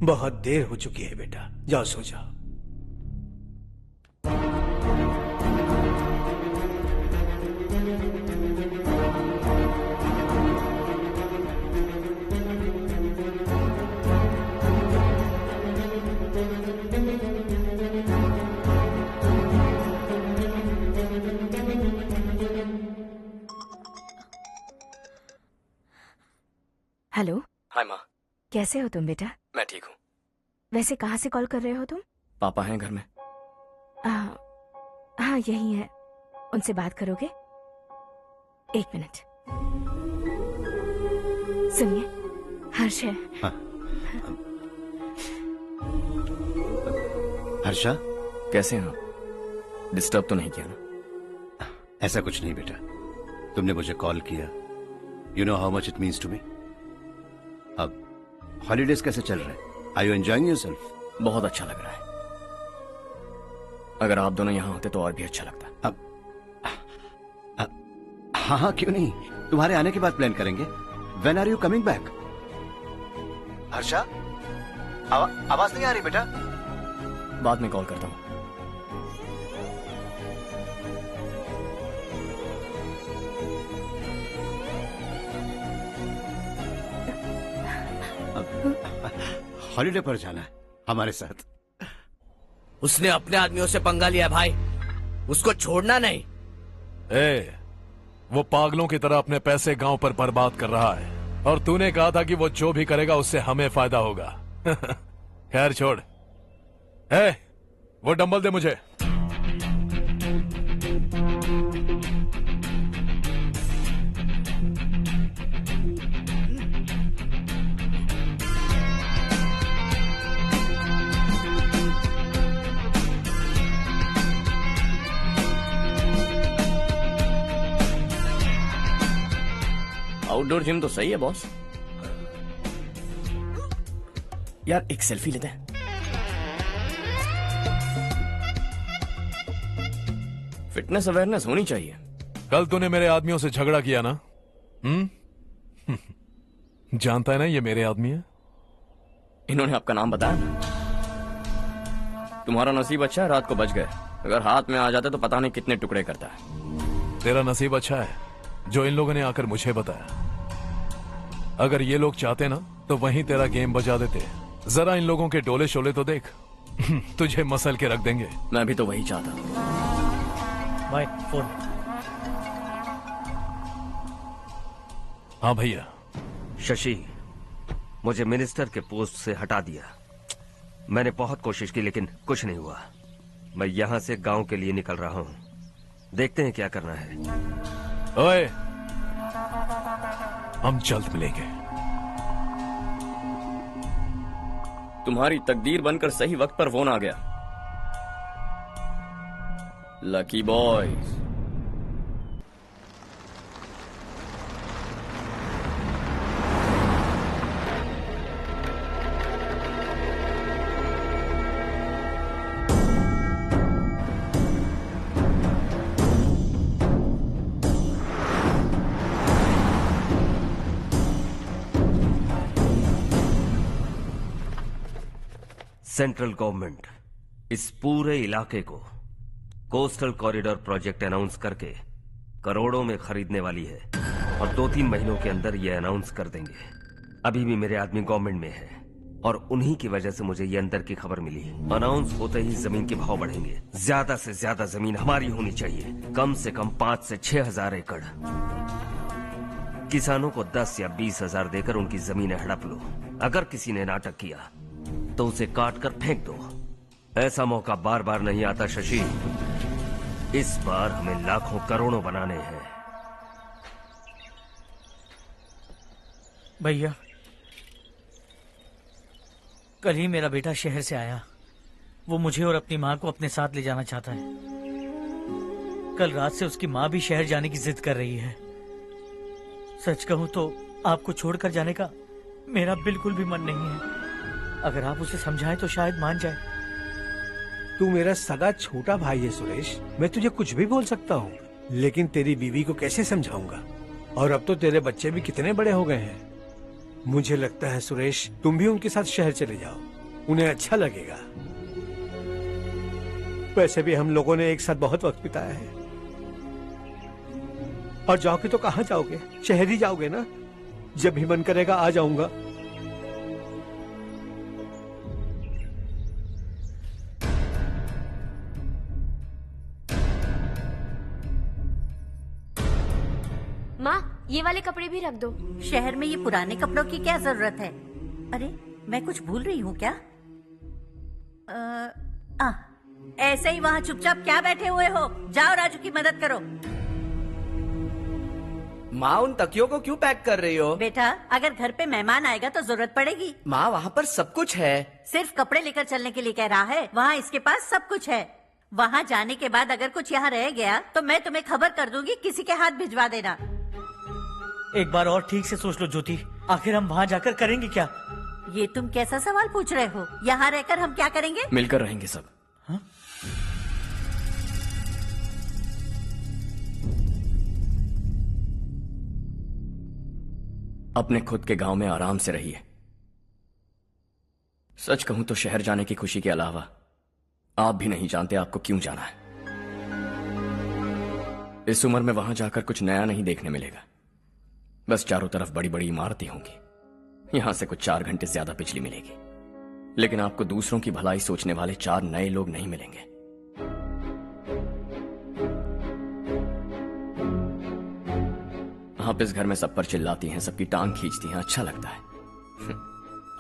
बहुत देर हो चुकी है बेटा, जाओ सो जाओ। हेलो। हाय माँ। कैसे हो तुम बेटा? मैं ठीक हूँ। वैसे कहाँ से कॉल कर रहे हो तुम? पापा हैं घर में। हाँ यही है। उनसे बात करोगे? एक मिनट। सुनिए, हर्ष है। हाँ। हर्षा, कैसे हैं आप? डिस्टर्ब तो नहीं किया ना? ऐसा कुछ नहीं बेटा, तुमने मुझे कॉल किया। You know how much it means to me. अब हॉलीडेज कैसे चल रहे हैं? Are you enjoying yourself? बहुत अच्छा लग रहा है। अगर आप दोनों यहाँ होते तो और भी अच्छा लगता। अब हाँ हाँ क्यों नहीं, तुम्हारे आने के बाद प्लान करेंगे। When are you coming back? Harsha, आवाज नहीं आ रही बेटा। बाद में कॉल करता हूँ। हॉलीडे पर जाना है हमारे साथ। उसने अपने आदमियों से पंगा लिया भाई, उसको छोड़ना नहीं। वो पागलों की तरह अपने पैसे गांव पर बर्बाद कर रहा है, और तूने कहा था कि वो जो भी करेगा उससे हमें फायदा होगा। खैर छोड़। वो डंबल दे मुझे। आउटडोर जिम तो सही है बॉस। यार एक सेल्फी लेते हैं। फिटनेस अवेयरनेस होनी चाहिए। कल तूने मेरे आदमियों से झगड़ा किया ना? जानता है ना ये मेरे आदमी है। इन्होंने आपका नाम बताया? तुम्हारा नसीब अच्छा है रात को बच गए, अगर हाथ में आ जाते तो पता नहीं कितने टुकड़े करता है। तेरा नसीब अच्छा है जो इन लोगों ने आकर मुझे बताया। अगर ये लोग चाहते ना तो वहीं तेरा गेम बजा देते। जरा इन लोगों के डोले शोले तो देख। तुझे मसल के रख देंगे। मैं भी तो वही चाहता हूं। भाई फोन। हाँ भैया। शशि, मुझे मिनिस्टर के पोस्ट से हटा दिया। मैंने बहुत कोशिश की लेकिन कुछ नहीं हुआ। मैं यहां से गांव के लिए निकल रहा हूं। देखते हैं क्या करना है। ओए, हम जल्द मिलेंगे। तुम्हारी तकदीर बनकर सही वक्त पर फोन आ गया। Lucky boys. सेंट्रल गवर्नमेंट इस पूरे इलाके को कोस्टल कॉरिडोर प्रोजेक्ट अनाउंस करके करोड़ों में खरीदने वाली है और 2-3 महीनों के अंदर ये अनाउंस कर देंगे। अभी भी मेरे आदमी गवर्नमेंट में है और उन्हीं की वजह से मुझे ये अंदर की खबर मिली। अनाउंस होते ही जमीन के भाव बढ़ेंगे। ज्यादा से ज्यादा जमीन हमारी होनी चाहिए, कम से कम 5 से 6 हजार एकड़। किसानों को 10 या 20 हजार देकर उनकी जमीनें हड़प लो। अगर किसी ने नाटक किया तो उसे काट कर फेंक दो। ऐसा मौका बार बार नहीं आता शशि। इस बार हमें लाखों करोड़ों बनाने हैं। भैया, कल ही मेरा बेटा शहर से आया। वो मुझे और अपनी माँ को अपने साथ ले जाना चाहता है। कल रात से उसकी माँ भी शहर जाने की जिद कर रही है। सच कहूँ तो आपको छोड़कर जाने का मेरा बिल्कुल भी मन नहीं है। अगर आप उसे समझाएं तो शायद मान जाए। तू मेरा सगा छोटा भाई है सुरेश, मैं तुझे कुछ भी बोल सकता हूँ, लेकिन तेरी बीवी को कैसे समझाऊंगा? और अब तो तेरे बच्चे भी कितने बड़े हो गए हैं। मुझे लगता है सुरेश, तुम भी उनके साथ शहर चले जाओ, उन्हें अच्छा लगेगा। वैसे भी हम लोगों ने एक साथ बहुत वक्त बिताया है। और जाओगे तो कहाँ जाओगे? शहर ही जाओगे ना? जब भी मन करेगा आ जाऊंगा। माँ, ये वाले कपड़े भी रख दो। शहर में ये पुराने कपड़ों की क्या जरूरत है? अरे, मैं कुछ भूल रही हूँ क्या? ऐसे ही वहाँ चुपचाप क्या बैठे हुए हो? जाओ राजू की मदद करो। माँ, उन तकियों को क्यों पैक कर रही हो? बेटा, अगर घर पे मेहमान आएगा तो जरूरत पड़ेगी। माँ, वहाँ पर सब कुछ है। सिर्फ कपड़े लेकर चलने के लिए कह रहा है? वहाँ इसके पास सब कुछ है। वहाँ जाने के बाद अगर कुछ यहाँ रह गया तो मैं तुम्हें खबर कर दूंगी, किसी के हाथ भिजवा देना। एक बार और ठीक से सोच लो ज्योति, आखिर हम वहाँ जाकर करेंगे क्या? ये तुम कैसा सवाल पूछ रहे हो? यहाँ रहकर हम क्या करेंगे? मिलकर रहेंगे सब। हाँ? अपने खुद के गांव में आराम से रहिए। सच कहूं तो शहर जाने की खुशी के अलावा आप भी नहीं जानते आपको क्यों जाना है। इस उम्र में वहां जाकर कुछ नया नहीं देखने मिलेगा। बस चारों तरफ बड़ी बड़ी इमारतें होंगी। यहां से कुछ 4 घंटे ज्यादा बिजली मिलेगी, लेकिन आपको दूसरों की भलाई सोचने वाले 4 नए लोग नहीं मिलेंगे। आप इस घर में सब पर चिल्लाती हैं, सबकी टांग खींचती हैं, अच्छा लगता है।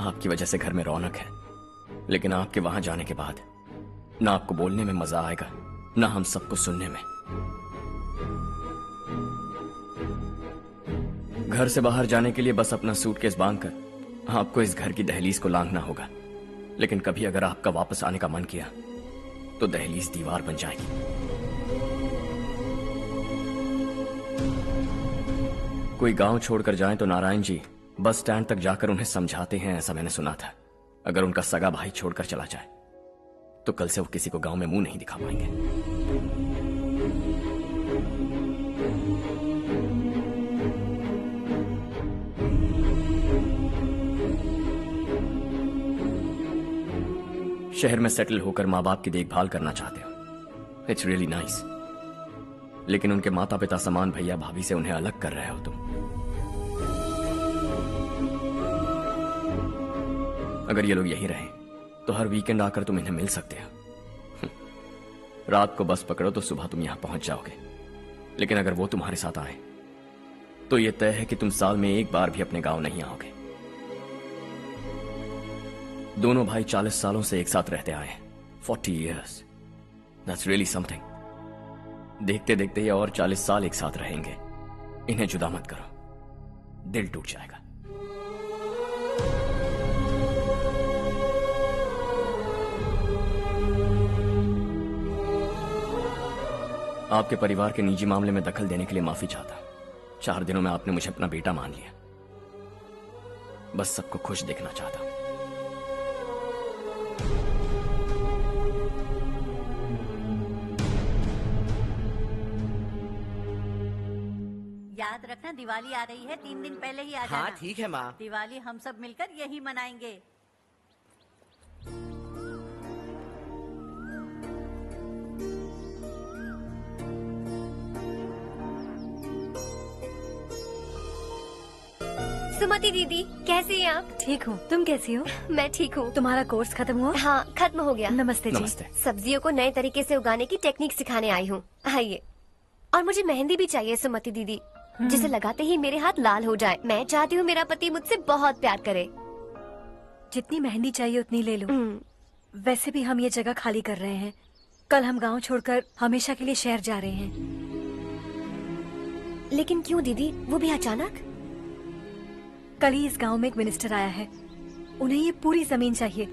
आपकी वजह से घर में रौनक है, लेकिन आपके वहां जाने के बाद ना आपको बोलने में मजा आएगा, ना हम सबको सुनने में। घर से बाहर जाने के लिए बस अपना सूटकेस बांधकर आपको इस घर की दहलीज को लांघना होगा। लेकिन कभी अगर आपका वापस आने का मन किया तो दहलीज दीवार बन जाएगी। कोई गांव छोड़कर जाएं तो नारायण जी बस स्टैंड तक जाकर उन्हें समझाते हैं, ऐसा मैंने सुना था। अगर उनका सगा भाई छोड़कर चला जाए तो कल से वो किसी को गांव में मुंह नहीं दिखा पाएंगे। शहर में सेटल होकर माँ बाप की देखभाल करना चाहते हो, इट्स रियली नाइस। लेकिन उनके माता पिता समान भैया भाभी से उन्हें अलग कर रहे हो तुम। अगर ये लोग यहीं रहें तो हर वीकेंड आकर तुम इन्हें मिल सकते हो। रात को बस पकड़ो तो सुबह तुम यहां पहुंच जाओगे। लेकिन अगर वो तुम्हारे साथ आए तो यह तय है कि तुम साल में एक बार भी अपने गांव नहीं आओगे। दोनों भाई 40 सालों से एक साथ रहते आए हैं, 40 years। That's really something। देखते देखते ये और 40 साल एक साथ रहेंगे। इन्हें जुदा मत करो, दिल टूट जाएगा। आपके परिवार के निजी मामले में दखल देने के लिए माफी चाहता हूं। 4 दिनों में आपने मुझे अपना बेटा मान लिया। बस सबको खुश देखना चाहता हूं। याद रखना दिवाली आ रही है, 3 दिन पहले ही आ जाना। हाँ ठीक है माँ। दिवाली हम सब मिलकर यही मनाएंगे। सुमति दीदी, कैसी हैं आप? ठीक हूँ, तुम कैसी हो? मैं ठीक हूँ। तुम्हारा कोर्स खत्म हुआ? हाँ, खत्म हो गया। नमस्ते जी। नमस्ते। सब्जियों को नए तरीके से उगाने की टेक्निक सिखाने आई हूँ। आइए। और मुझे मेहंदी भी चाहिए सुमति दीदी, जिसे लगाते ही मेरे हाथ लाल हो जाए। मैं चाहती हूँ मेरा पति मुझसे बहुत प्यार करे। जितनी मेहंदी चाहिए उतनी ले लो। वैसे भी हम ये जगह खाली कर रहे हैं। कल हम गांव छोड़कर हमेशा के लिए शहर जा रहे हैं। लेकिन क्यों दीदी, वो भी अचानक? कल ही इस गांव में एक मिनिस्टर आया है। उन्हें ये पूरी जमीन चाहिए।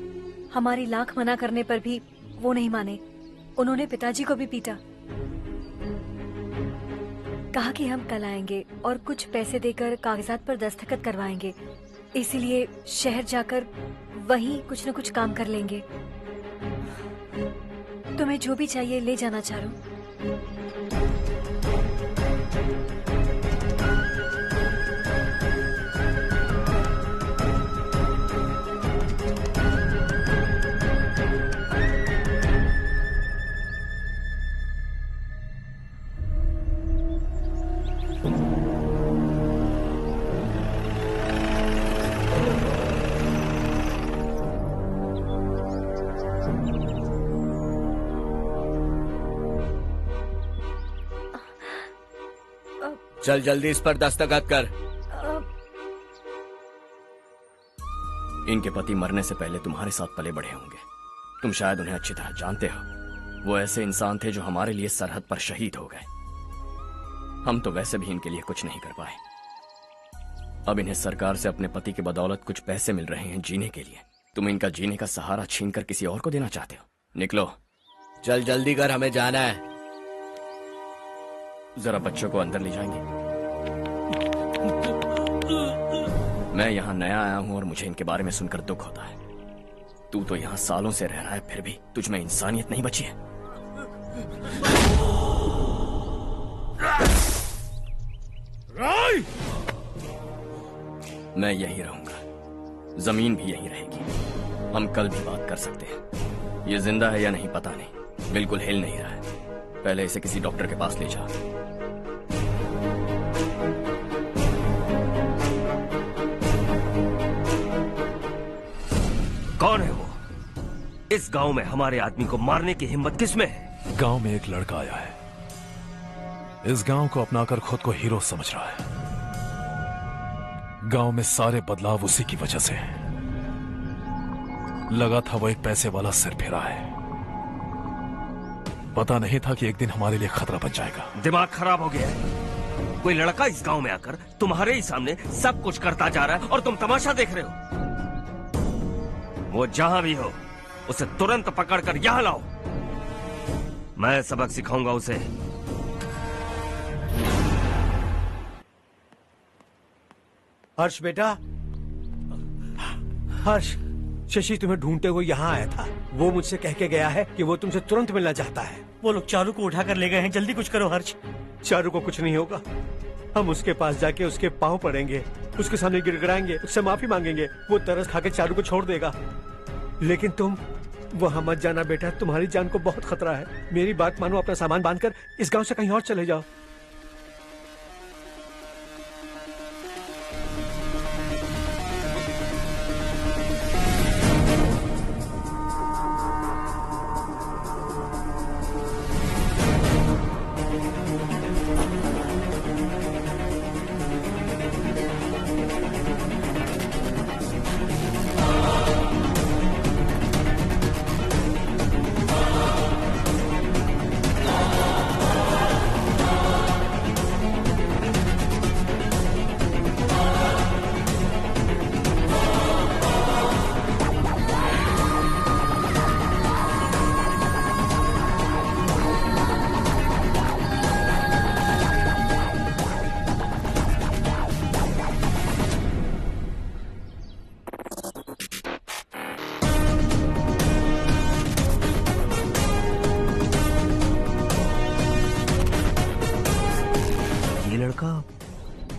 हमारी लाख मना करने पर भी वो नहीं माने। उन्होंने पिताजी को भी पीटा। कहा कि हम कल आएंगे और कुछ पैसे देकर कागजात पर दस्तखत करवाएंगे। इसीलिए शहर जाकर वहीं कुछ न कुछ काम कर लेंगे। तुम्हें जो भी चाहिए ले जाना चारो। चल जल्दी इस पर दस्तखत कर। इनके पति मरने से पहले तुम्हारे साथ पले बढ़े होंगे। तुम शायद उन्हें अच्छी तरह जानते हो। वो ऐसे इंसान थे जो हमारे लिए सरहद पर शहीद हो गए। हम तो वैसे भी इनके लिए कुछ नहीं कर पाए। अब इन्हें सरकार से अपने पति की बदौलत कुछ पैसे मिल रहे हैं जीने के लिए। तुम इनका जीने का सहारा छीनकर किसी और को देना चाहते हो? निकलो। चल जल्दी कर, हमें जाना है। जरा बच्चों को अंदर ले जाएंगे? मैं यहाँ नया आया हूँ और मुझे इनके बारे में सुनकर दुख होता है। तू तो यहाँ सालों से रह रहा है, फिर भी तुझ में इंसानियत नहीं बची है। मैं यही रहूंगा, जमीन भी यही रहेगी। हम कल भी बात कर सकते हैं। ये जिंदा है या नहीं पता नहीं, बिल्कुल हिल नहीं रहा है। पहले इसे किसी डॉक्टर के पास ले जा। कौन है वो? इस गांव में हमारे आदमी को मारने की हिम्मत किसमें है? गांव में एक लड़का आया है, इस गांव को अपनाकर खुद को हीरो समझ रहा है। गांव में सारे बदलाव उसी की वजह से हैं। लगा था वो एक पैसे वाला सिरफिरा है। पता नहीं था कि एक दिन हमारे लिए खतरा बन जाएगा। दिमाग खराब हो गया है। कोई लड़का इस गांव में आकर तुम्हारे ही सामने सब कुछ करता जा रहा है और तुम तमाशा देख रहे हो। वो जहां भी हो उसे तुरंत पकड़कर यहां लाओ। मैं सबक सिखाऊंगा उसे। हर्ष बेटा, हर्ष, शशि तुम्हें ढूंढते हुए यहाँ आया था। वो मुझसे कह के गया है कि वो तुमसे तुरंत मिलना चाहता है। वो लोग चारू को उठाकर ले गए हैं, जल्दी कुछ करो हर्ष। चारू को कुछ नहीं होगा, हम उसके पास जाके उसके पाँव पड़ेंगे, उसके सामने गिड़गिड़ाएंगे, उससे माफी मांगेंगे, वो तरस खा के चारू को छोड़ देगा। लेकिन तुम वहाँ मत जाना बेटा, तुम्हारी जान को बहुत खतरा है। मेरी बात मानो, अपना सामान बांधकर इस गांव से कहीं और चले जाओ।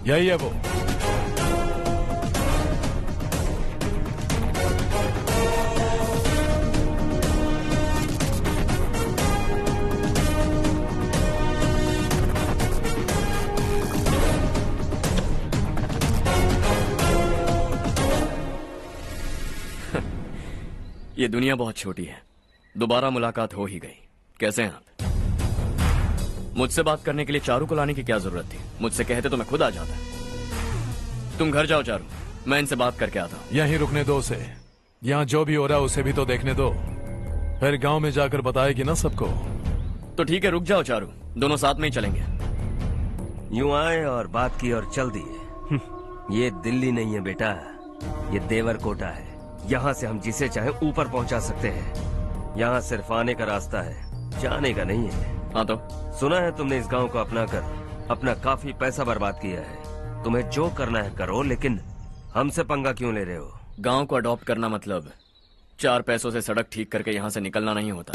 यही है वो। ये दुनिया बहुत छोटी है, दोबारा मुलाकात हो ही गई। कैसे हैं आप? मुझसे बात करने के लिए चारू को लाने की क्या जरूरत थी? मुझसे कहते तो मैं खुद आ जाता। तुम घर जाओ चारू, मैं इनसे बात करके आता हूँ। यहीं रुकने दो उसे, यहाँ जो भी हो रहा है उसे भी तो देखने दो, फिर गांव में जाकर बताएगी ना सबको। तो ठीक है, रुक जाओ चारू, दोनों साथ में ही चलेंगे। यूं आए और बात की और चल दिए। ये दिल्ली नहीं है बेटा, ये देवरकोटा है। यहाँ से हम जिसे चाहे ऊपर पहुँचा सकते हैं। यहाँ सिर्फ आने का रास्ता है, जाने का नहीं है। हाँ तो सुना है तुमने इस गांव को अपना कर अपना काफी पैसा बर्बाद किया है। तुम्हें जो करना है करो, लेकिन हमसे पंगा क्यों ले रहे हो? गांव को अडॉप्ट करना मतलब 4 पैसों से सड़क ठीक करके यहाँ से निकलना नहीं होता।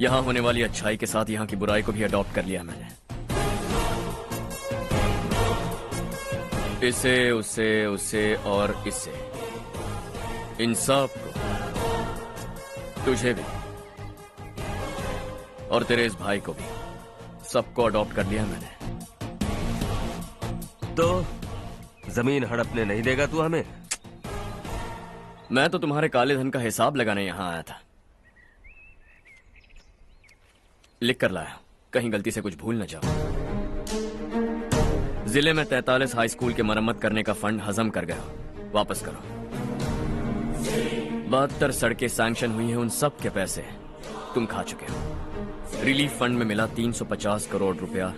यहाँ होने वाली अच्छाई के साथ यहाँ की बुराई को भी अडॉप्ट कर लिया मैंने। इसे, उसे, उसे और इससे, इन सब को, तुझे भी और तेरे इस भाई को भी, सबको अडॉप्ट कर लिया मैंने। तो जमीन हड़पने नहीं देगा तू हमें? मैं तो तुम्हारे काले धन का हिसाब लगाने यहां आया था। लिख कर लाया, कहीं गलती से कुछ भूल न जाओ। जिले में 43 हाई स्कूल के मरम्मत करने का फंड हजम कर गया, वापस करो। 72 सड़कें सैंक्शन हुई हैं, उन सब के पैसे तुम खा चुके हो। रिलीफ फंड में मिला 350 करोड़ रुपया,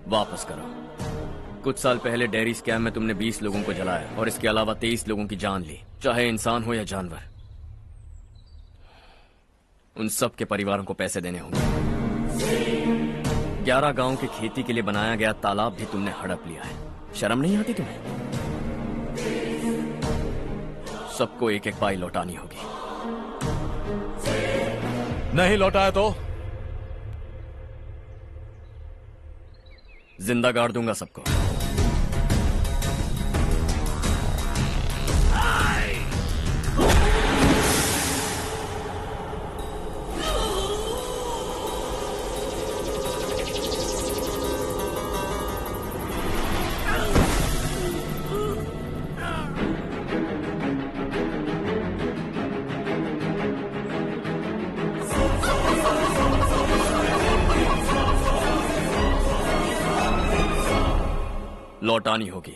वापस करो। कुछ साल पहले डेयरी स्कैम में तुमने 20 लोगों को जलाया और इसके अलावा 23 लोगों की जान ली, चाहे इंसान हो या जानवर। उन सब के परिवारों को पैसे देने होंगे। 11 गांव की खेती के लिए बनाया गया तालाब भी तुमने हड़प लिया है। शर्म नहीं आती तुम्हें? सबको एक एक पाई लौटानी होगी। नहीं लौटाया तो जिंदा गाड़ दूंगा सबको। लौटानी होगी।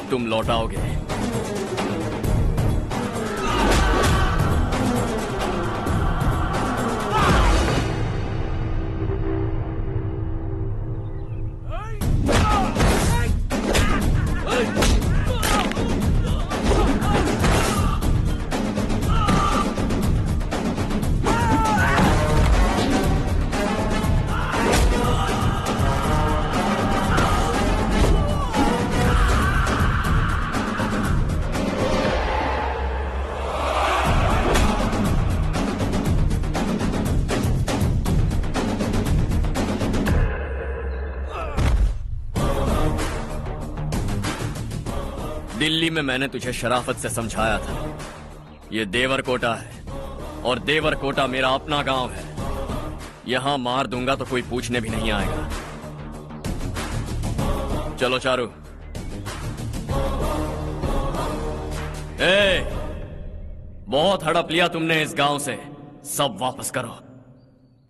तुम लौटाओगे। दिल्ली में मैंने तुझे शराफत से समझाया था, ये देवरकोटा है और देवरकोटा मेरा अपना गांव है। यहां मार दूंगा तो कोई पूछने भी नहीं आएगा। चलो चारू। बहुत हड़प लिया तुमने इस गांव से, सब वापस करो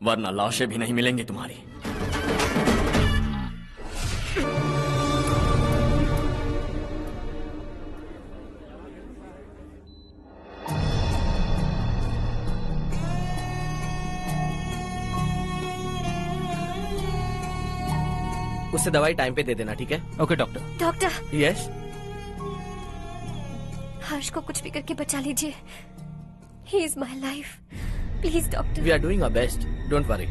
वरना लाशें भी नहीं मिलेंगी तुम्हारी। उससे दवाई टाइम पे दे देना, ठीक है? Okay doctor. Doctor. Yes. Harsh को कुछ भी करके बचा लीजिए। He is my life, please doctor. We are doing our best, don't worry.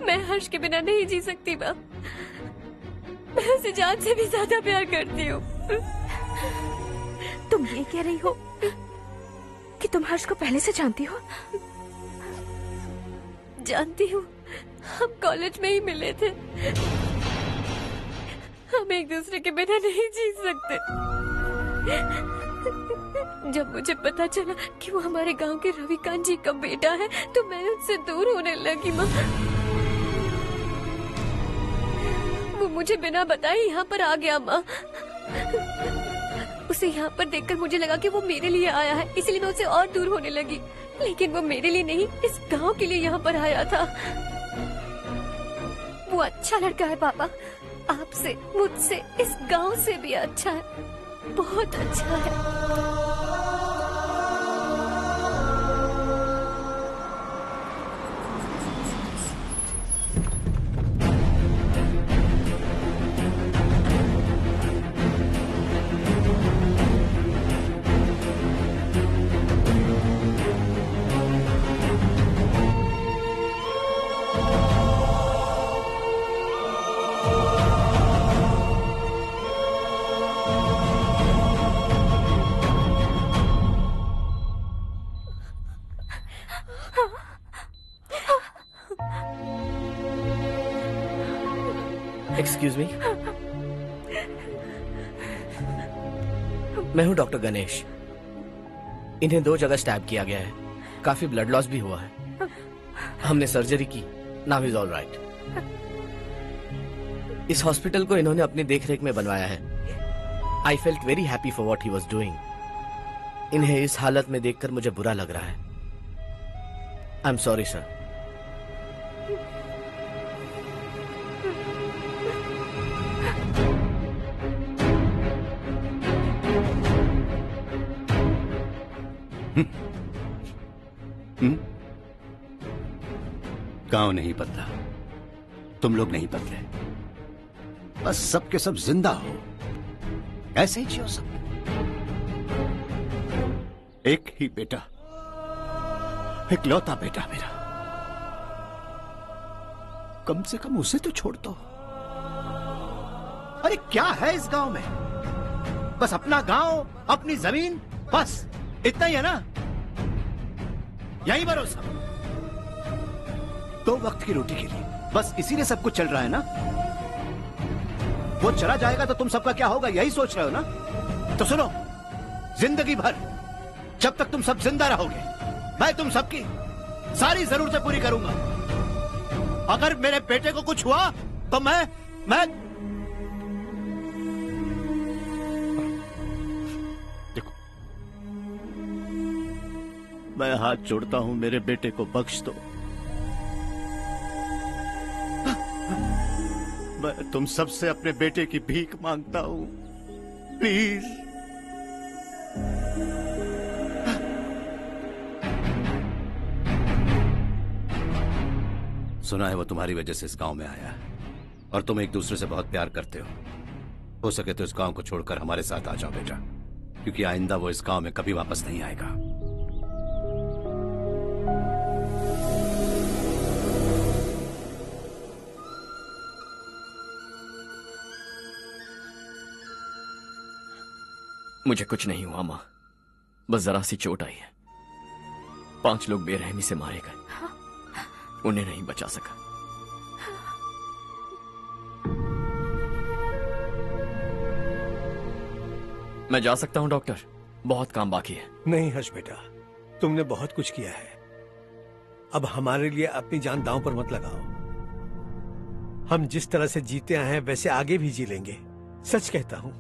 मैं हर्ष के बिना नहीं जी सकती माँ। मैं उसे जान से भी ज्यादा प्यार करती हूँ। तुम ये कह रही हो कि तुम हर्ष को पहले से जानती हो? जानती हूँ, हम कॉलेज में ही मिले थे। हम एक दूसरे के बिना नहीं जी सकते। जब मुझे पता चला कि वो हमारे गांव के रविकांत जी का बेटा है तो मैं उनसे दूर होने लगी माँ। वो मुझे बिना बताए यहाँ पर आ गया माँ। उसे यहाँ पर देखकर मुझे लगा कि वो मेरे लिए आया है, इसलिए मैं उससे और दूर होने लगी। लेकिन वो मेरे लिए नहीं, इस गांव के लिए यहाँ पर आया था। वो अच्छा लड़का है पापा, आपसे, मुझसे, इस गांव से भी अच्छा है, बहुत अच्छा है। एक्सक्यूज मी, मैं हूं डॉक्टर गणेश। इन्हें 2 जगह स्टैब किया गया है, काफी ब्लड लॉस भी हुआ है। हमने सर्जरी की, नाउ इज ऑल राइट। इस हॉस्पिटल को इन्होंने अपनी देखरेख में बनवाया है। I felt very happy for what he was doing. इन्हें इस हालत में देखकर मुझे बुरा लग रहा है। I am sorry sir. गांव नहीं बदला, तुम लोग नहीं बदले, बस सबके सब जिंदा हो, ऐसे ही जियो सब। एक ही बेटा, इकलौता बेटा मेरा, कम से कम उसे तो छोड़ दो। अरे क्या है इस गांव में? बस अपना गांव, अपनी जमीन, बस इतना ही है ना? यही भरोसा 2 वक्त की रोटी के लिए, बस इसीलिए सब कुछ चल रहा है ना? वो चला जाएगा तो तुम सबका क्या होगा, यही सोच रहे हो ना? तो सुनो, जिंदगी भर जब तक तुम सब जिंदा रहोगे, मैं तुम सबकी सारी जरूरतें पूरी करूंगा। अगर मेरे बेटे को कुछ हुआ तो मैं देखो, मैं हाथ जोड़ता हूं, मेरे बेटे को बख्श दो। मैं तुम सबसे अपने बेटे की भीख मांगता हूं, प्लीज। सुना है वो तुम्हारी वजह से इस गांव में आया है और तुम एक दूसरे से बहुत प्यार करते हो सके तो इस गांव को छोड़कर हमारे साथ आ जाओ बेटा, क्योंकि आइंदा वो इस गांव में कभी वापस नहीं आएगा। मुझे कुछ नहीं हुआ माँ, बस जरा सी चोट आई है। 5 लोग बेरहमी से मारे गए, उन्हें नहीं बचा सका। मैं जा सकता हूं डॉक्टर, बहुत काम बाकी है। नहीं हर्ष बेटा, तुमने बहुत कुछ किया है, अब हमारे लिए अपनी जान दांव पर मत लगाओ। हम जिस तरह से जीते आए हैं वैसे आगे भी जी लेंगे, सच कहता हूं।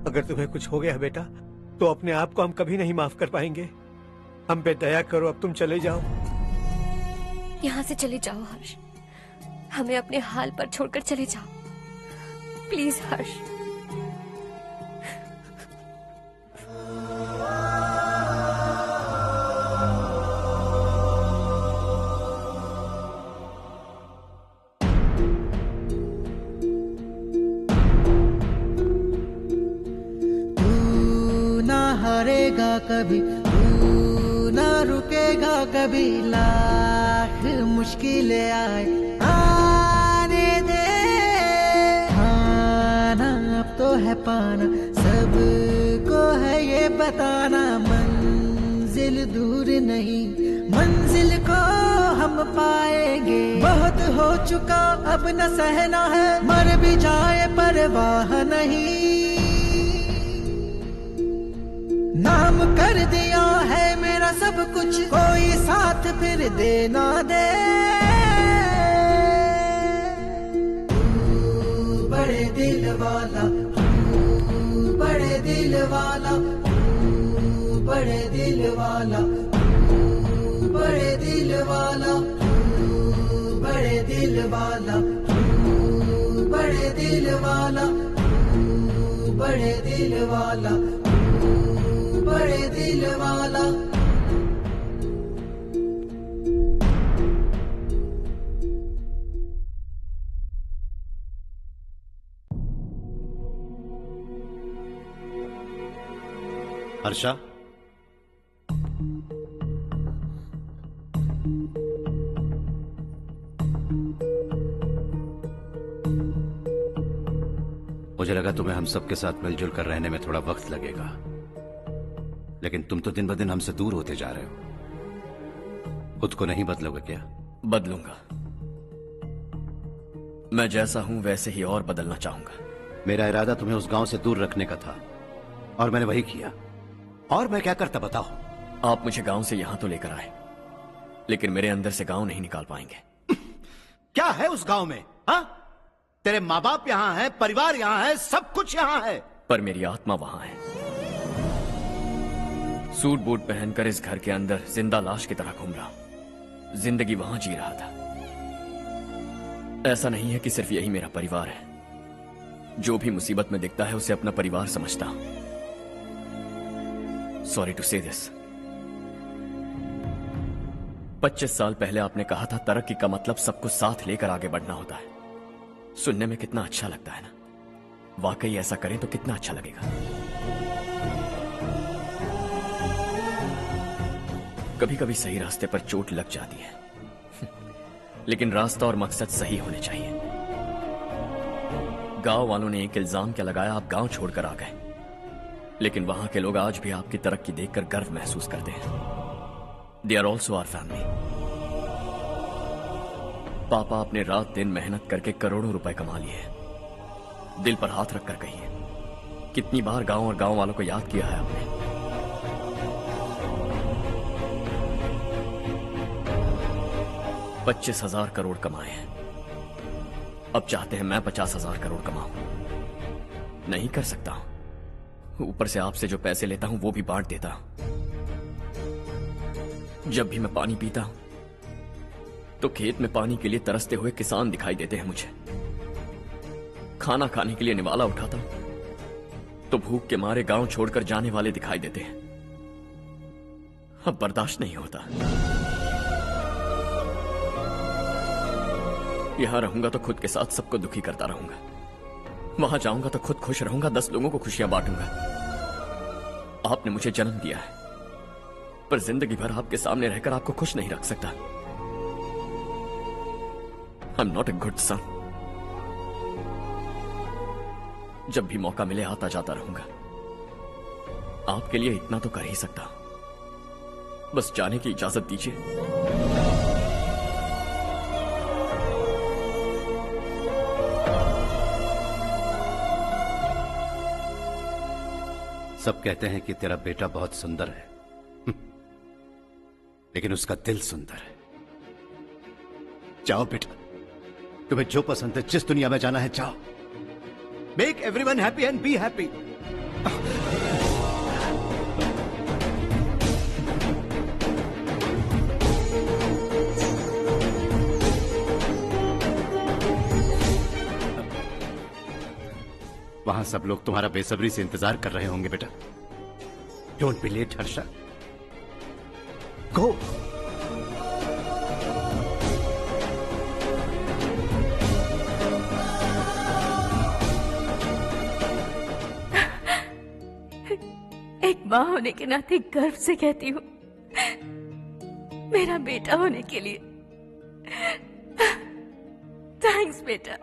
अगर तुम्हें कुछ हो गया बेटा तो अपने आप को हम कभी नहीं माफ कर पाएंगे। हम पे दया करो, अब तुम चले जाओ। यहाँ से चले जाओ हर्ष, हमें अपने हाल पर छोड़कर चले जाओ, प्लीज हर्ष। हारेगा कभी, तू ना रुकेगा कभी, लाख मुश्किलें आए आने दे। खाना अब तो है पाना, सबको है ये बताना, मंजिल दूर नहीं, मंजिल को हम पाएंगे। बहुत हो चुका अब न सहना है, मर भी जाए परवाह नहीं। नाम कर दिया है मेरा सब कुछ, कोई साथ फिर देना दे। तू बड़े दिल वाला, तू बड़े दिल वाला, तू बड़े दिल वाला, तू बड़े दिल वाला, तू बड़े दिल वाला, तू बड़े दिल वाला, तू बड़े दिल वाला, बड़े दिल वाला। हर्षा, मुझे लगा तुम्हें हम सबके साथ मिलजुल कर रहने में थोड़ा वक्त लगेगा, लेकिन तुम तो दिन ब दिन हमसे दूर होते जा रहे हो। खुद को नहीं बदलोगे क्या? बदलूंगा, मैं जैसा हूं वैसे ही और बदलना चाहूंगा। मेरा इरादा तुम्हें उस गांव से दूर रखने का था और मैंने वही किया। और मैं क्या करता बताओ? आप मुझे गांव से यहां तो लेकर आए, लेकिन मेरे अंदर से गांव नहीं निकाल पाएंगे। क्या है उस गांव में? हाँ, तेरे माँ बाप यहाँ है, परिवार यहाँ है, सब कुछ यहाँ है, पर मेरी आत्मा वहां है। सूट बूट पहनकर इस घर के अंदर जिंदा लाश की तरह घूम रहा हूं, जिंदगी वहां जी रहा था। ऐसा नहीं है कि सिर्फ यही मेरा परिवार है, जो भी मुसीबत में दिखता है उसे अपना परिवार समझता हूं। सॉरी टू से दिस। 25 साल पहले आपने कहा था तरक्की का मतलब सबको साथ लेकर आगे बढ़ना होता है। सुनने में कितना अच्छा लगता है ना? वाकई ऐसा करें तो कितना अच्छा लगेगा। कभी कभी सही रास्ते पर चोट लग जाती है, लेकिन रास्ता और मकसद सही होने चाहिए। गांव वालों ने एक इल्जाम क्या लगाया, आप गांव छोड़कर आ गए, लेकिन वहां के लोग आज भी आपकी तरक्की देखकर गर्व महसूस करते हैं। They are also our family. पापा आपने रात दिन मेहनत करके करोड़ों रुपए कमा लिए। दिल पर हाथ रखकर कहिए, कितनी बार गांव और गांव वालों को याद किया है आपने? 25,000 करोड़ कमाए हैं, अब चाहते हैं मैं 50,000 करोड़ कमाऊं। नहीं कर सकता हूं। ऊपर से आपसे जो पैसे लेता हूं वो भी बांट देता हूं। जब भी मैं पानी पीता हूं तो खेत में पानी के लिए तरसते हुए किसान दिखाई देते हैं मुझे। खाना खाने के लिए निवाला उठाता हूं तो भूख के मारे गांव छोड़कर जाने वाले दिखाई देते हैं। अब बर्दाश्त नहीं होता। यहां रहूंगा तो खुद के साथ सबको दुखी करता रहूंगा, वहां जाऊंगा तो खुद खुश रहूंगा, 10 लोगों को खुशियां बांटूंगा। आपने मुझे जन्म दिया है, पर जिंदगी भर आपके सामने रहकर आपको खुश नहीं रख सकता। I am not a good son. जब भी मौका मिले आता जाता रहूंगा। आपके लिए इतना तो कर ही सकता, बस जाने की इजाजत दीजिए। सब कहते हैं कि तेरा बेटा बहुत सुंदर है, लेकिन उसका दिल सुंदर है। जाओ बेटा, तुम्हें जो पसंद है, जिस दुनिया में जाना है जाओ। Make everyone happy and be happy. वहां सब लोग तुम्हारा बेसब्री से इंतजार कर रहे होंगे बेटा। डोंट बी लेट हर्षा, गो। एक माँ होने के नाते गर्व से कहती हूँ, मेरा बेटा होने के लिए थैंक्स बेटा।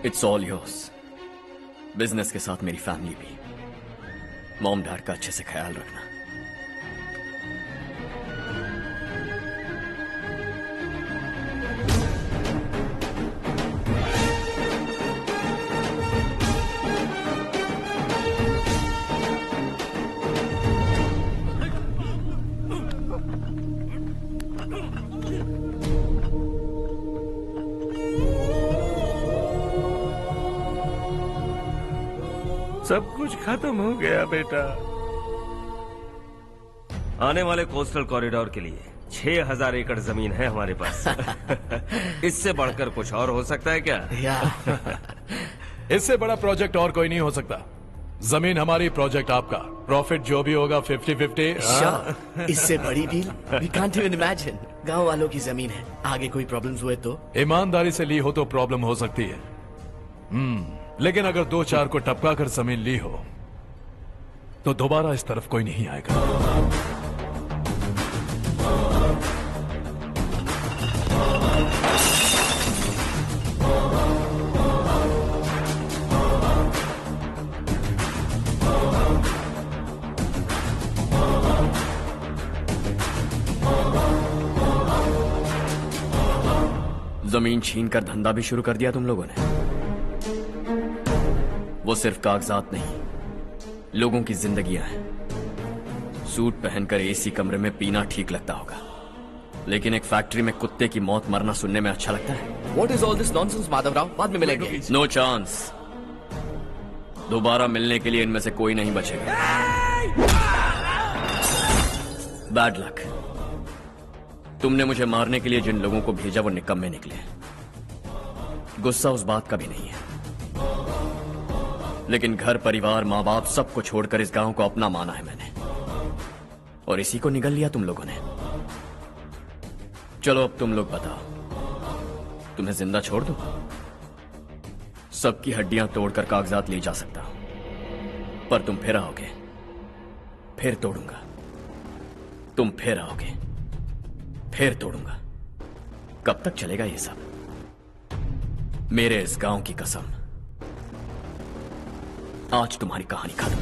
It's all yours. बिजनेस के साथ मेरी फैमिली भी। मॉम डैड का अच्छे से ख्याल रखना। सब कुछ खत्म हो गया बेटा। आने वाले कोस्टल कॉरिडोर के लिए 6000 एकड़ जमीन है हमारे पास। इससे बढ़कर कुछ और हो सकता है क्या? इससे बड़ा प्रोजेक्ट और कोई नहीं हो सकता। जमीन हमारी, प्रोजेक्ट आपका। प्रॉफिट जो भी होगा 50-50। इससे बड़ी deal we can't even imagine. गांव वालों की जमीन है, आगे कोई प्रॉब्लम्स हुए तो? ईमानदारी से ली हो तो प्रॉब्लम हो सकती है, लेकिन अगर 2-4 को टपका कर जमीन ली हो तो दोबारा इस तरफ कोई नहीं आएगा। जमीन छीन कर धंधा भी शुरू कर दिया तुम लोगों ने। वो सिर्फ कागजात नहीं, लोगों की जिंदगियां हैं। सूट पहनकर एसी कमरे में पीना ठीक लगता होगा, लेकिन एक फैक्ट्री में कुत्ते की मौत मरना सुनने में अच्छा लगता है। What is all this nonsense, Madhavrao? बाद में मिलेंगे। No chance. दोबारा मिलने के लिए इनमें से कोई नहीं बचेगा। Bad luck. तुमने मुझे मारने के लिए जिन लोगों को भेजा वो निकम्मे निकले। गुस्सा उस बात का भी नहीं है, लेकिन घर परिवार माँ बाप सबको छोड़कर इस गांव को अपना माना है मैंने, और इसी को निगल लिया तुम लोगों ने। चलो अब तुम लोग बताओ, तुम्हें जिंदा छोड़ दूं? सबकी हड्डियां तोड़कर कागजात ले जा सकता हूं, पर तुम फिर आओगे, फिर तोड़ूंगा। तुम फिर आओगे, फिर तोड़ूंगा। कब तक चलेगा ये सब? मेरे इस गांव की कसम, आज तुम्हारी कहानी खत्म।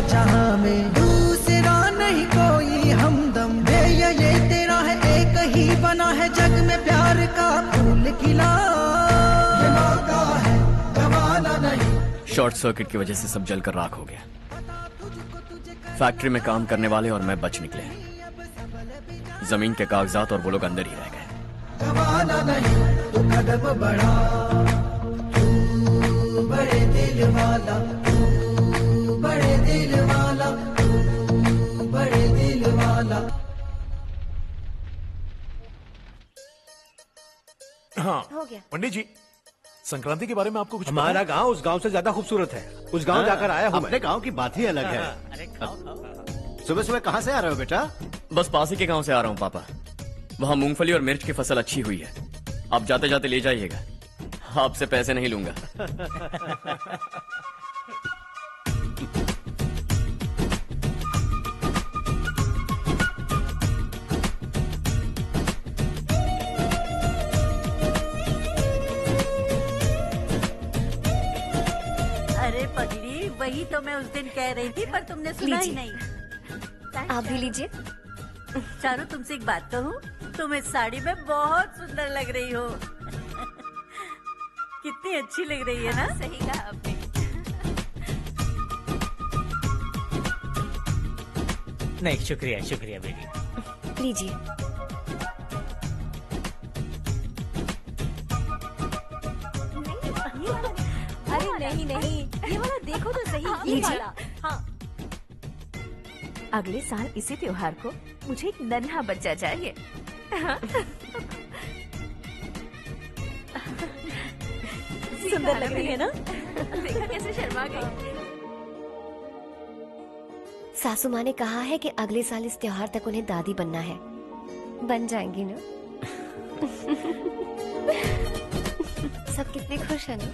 जहां में दूसरा नहीं कोई हमदम है, ये तेरा है एक ही बना है जग में प्यार का फूल खिला, ये मौका है गवाना नहीं। शॉर्ट सर्किट की वजह से सब जलकर राख हो गया। फैक्ट्री में काम करने वाले और मैं बच निकले। जमीन के कागजात और वो लोग अंदर ही रह गए। गवाना नहीं तो कदम बढ़ा, तू बड़े दिल वाला, तू बड़े दिल वाला, तू बड़े दिल वाला। हाँ हो गया। पंडित जी, संक्रांति के बारे में आपको कुछ हमारा गांव उस गांव से ज्यादा खूबसूरत है। उस गांव जाकर आया हूँ। अपने गांव की बात ही अलग है। सुबह सुबह कहाँ से आ रहे हो बेटा? बस पास ही के गांव से आ रहा हूँ पापा। वहाँ मूंगफली और मिर्च की फसल अच्छी हुई है। आप जाते जाते ले जाइएगा, आपसे पैसे नहीं लूंगा। अरे पगली, वही तो मैं उस दिन कह रही थी पर तुमने सुना ही नहीं। आप भी लीजिए। चारू, तुमसे एक बात कहूँ, तुम इस साड़ी में बहुत सुंदर लग रही हो। कितनी अच्छी लग रही है ना? सही कहा आपने। नहीं, शुक्रिया शुक्रिया बेटी। लीजिए। अरे नहीं नहीं, ये वाला देखो तो सही, ये लीजिए। वाला। हाँ। अगले साल इसी त्योहार को मुझे एक नन्हा बच्चा चाहिए। सुंदर लग रही है ना? देखा कैसे शर्मा गई। सासू माँ ने कहा है कि अगले साल इस त्योहार तक उन्हें दादी बनना है। बन जाएंगी ना? सब कितने खुश हैं ना?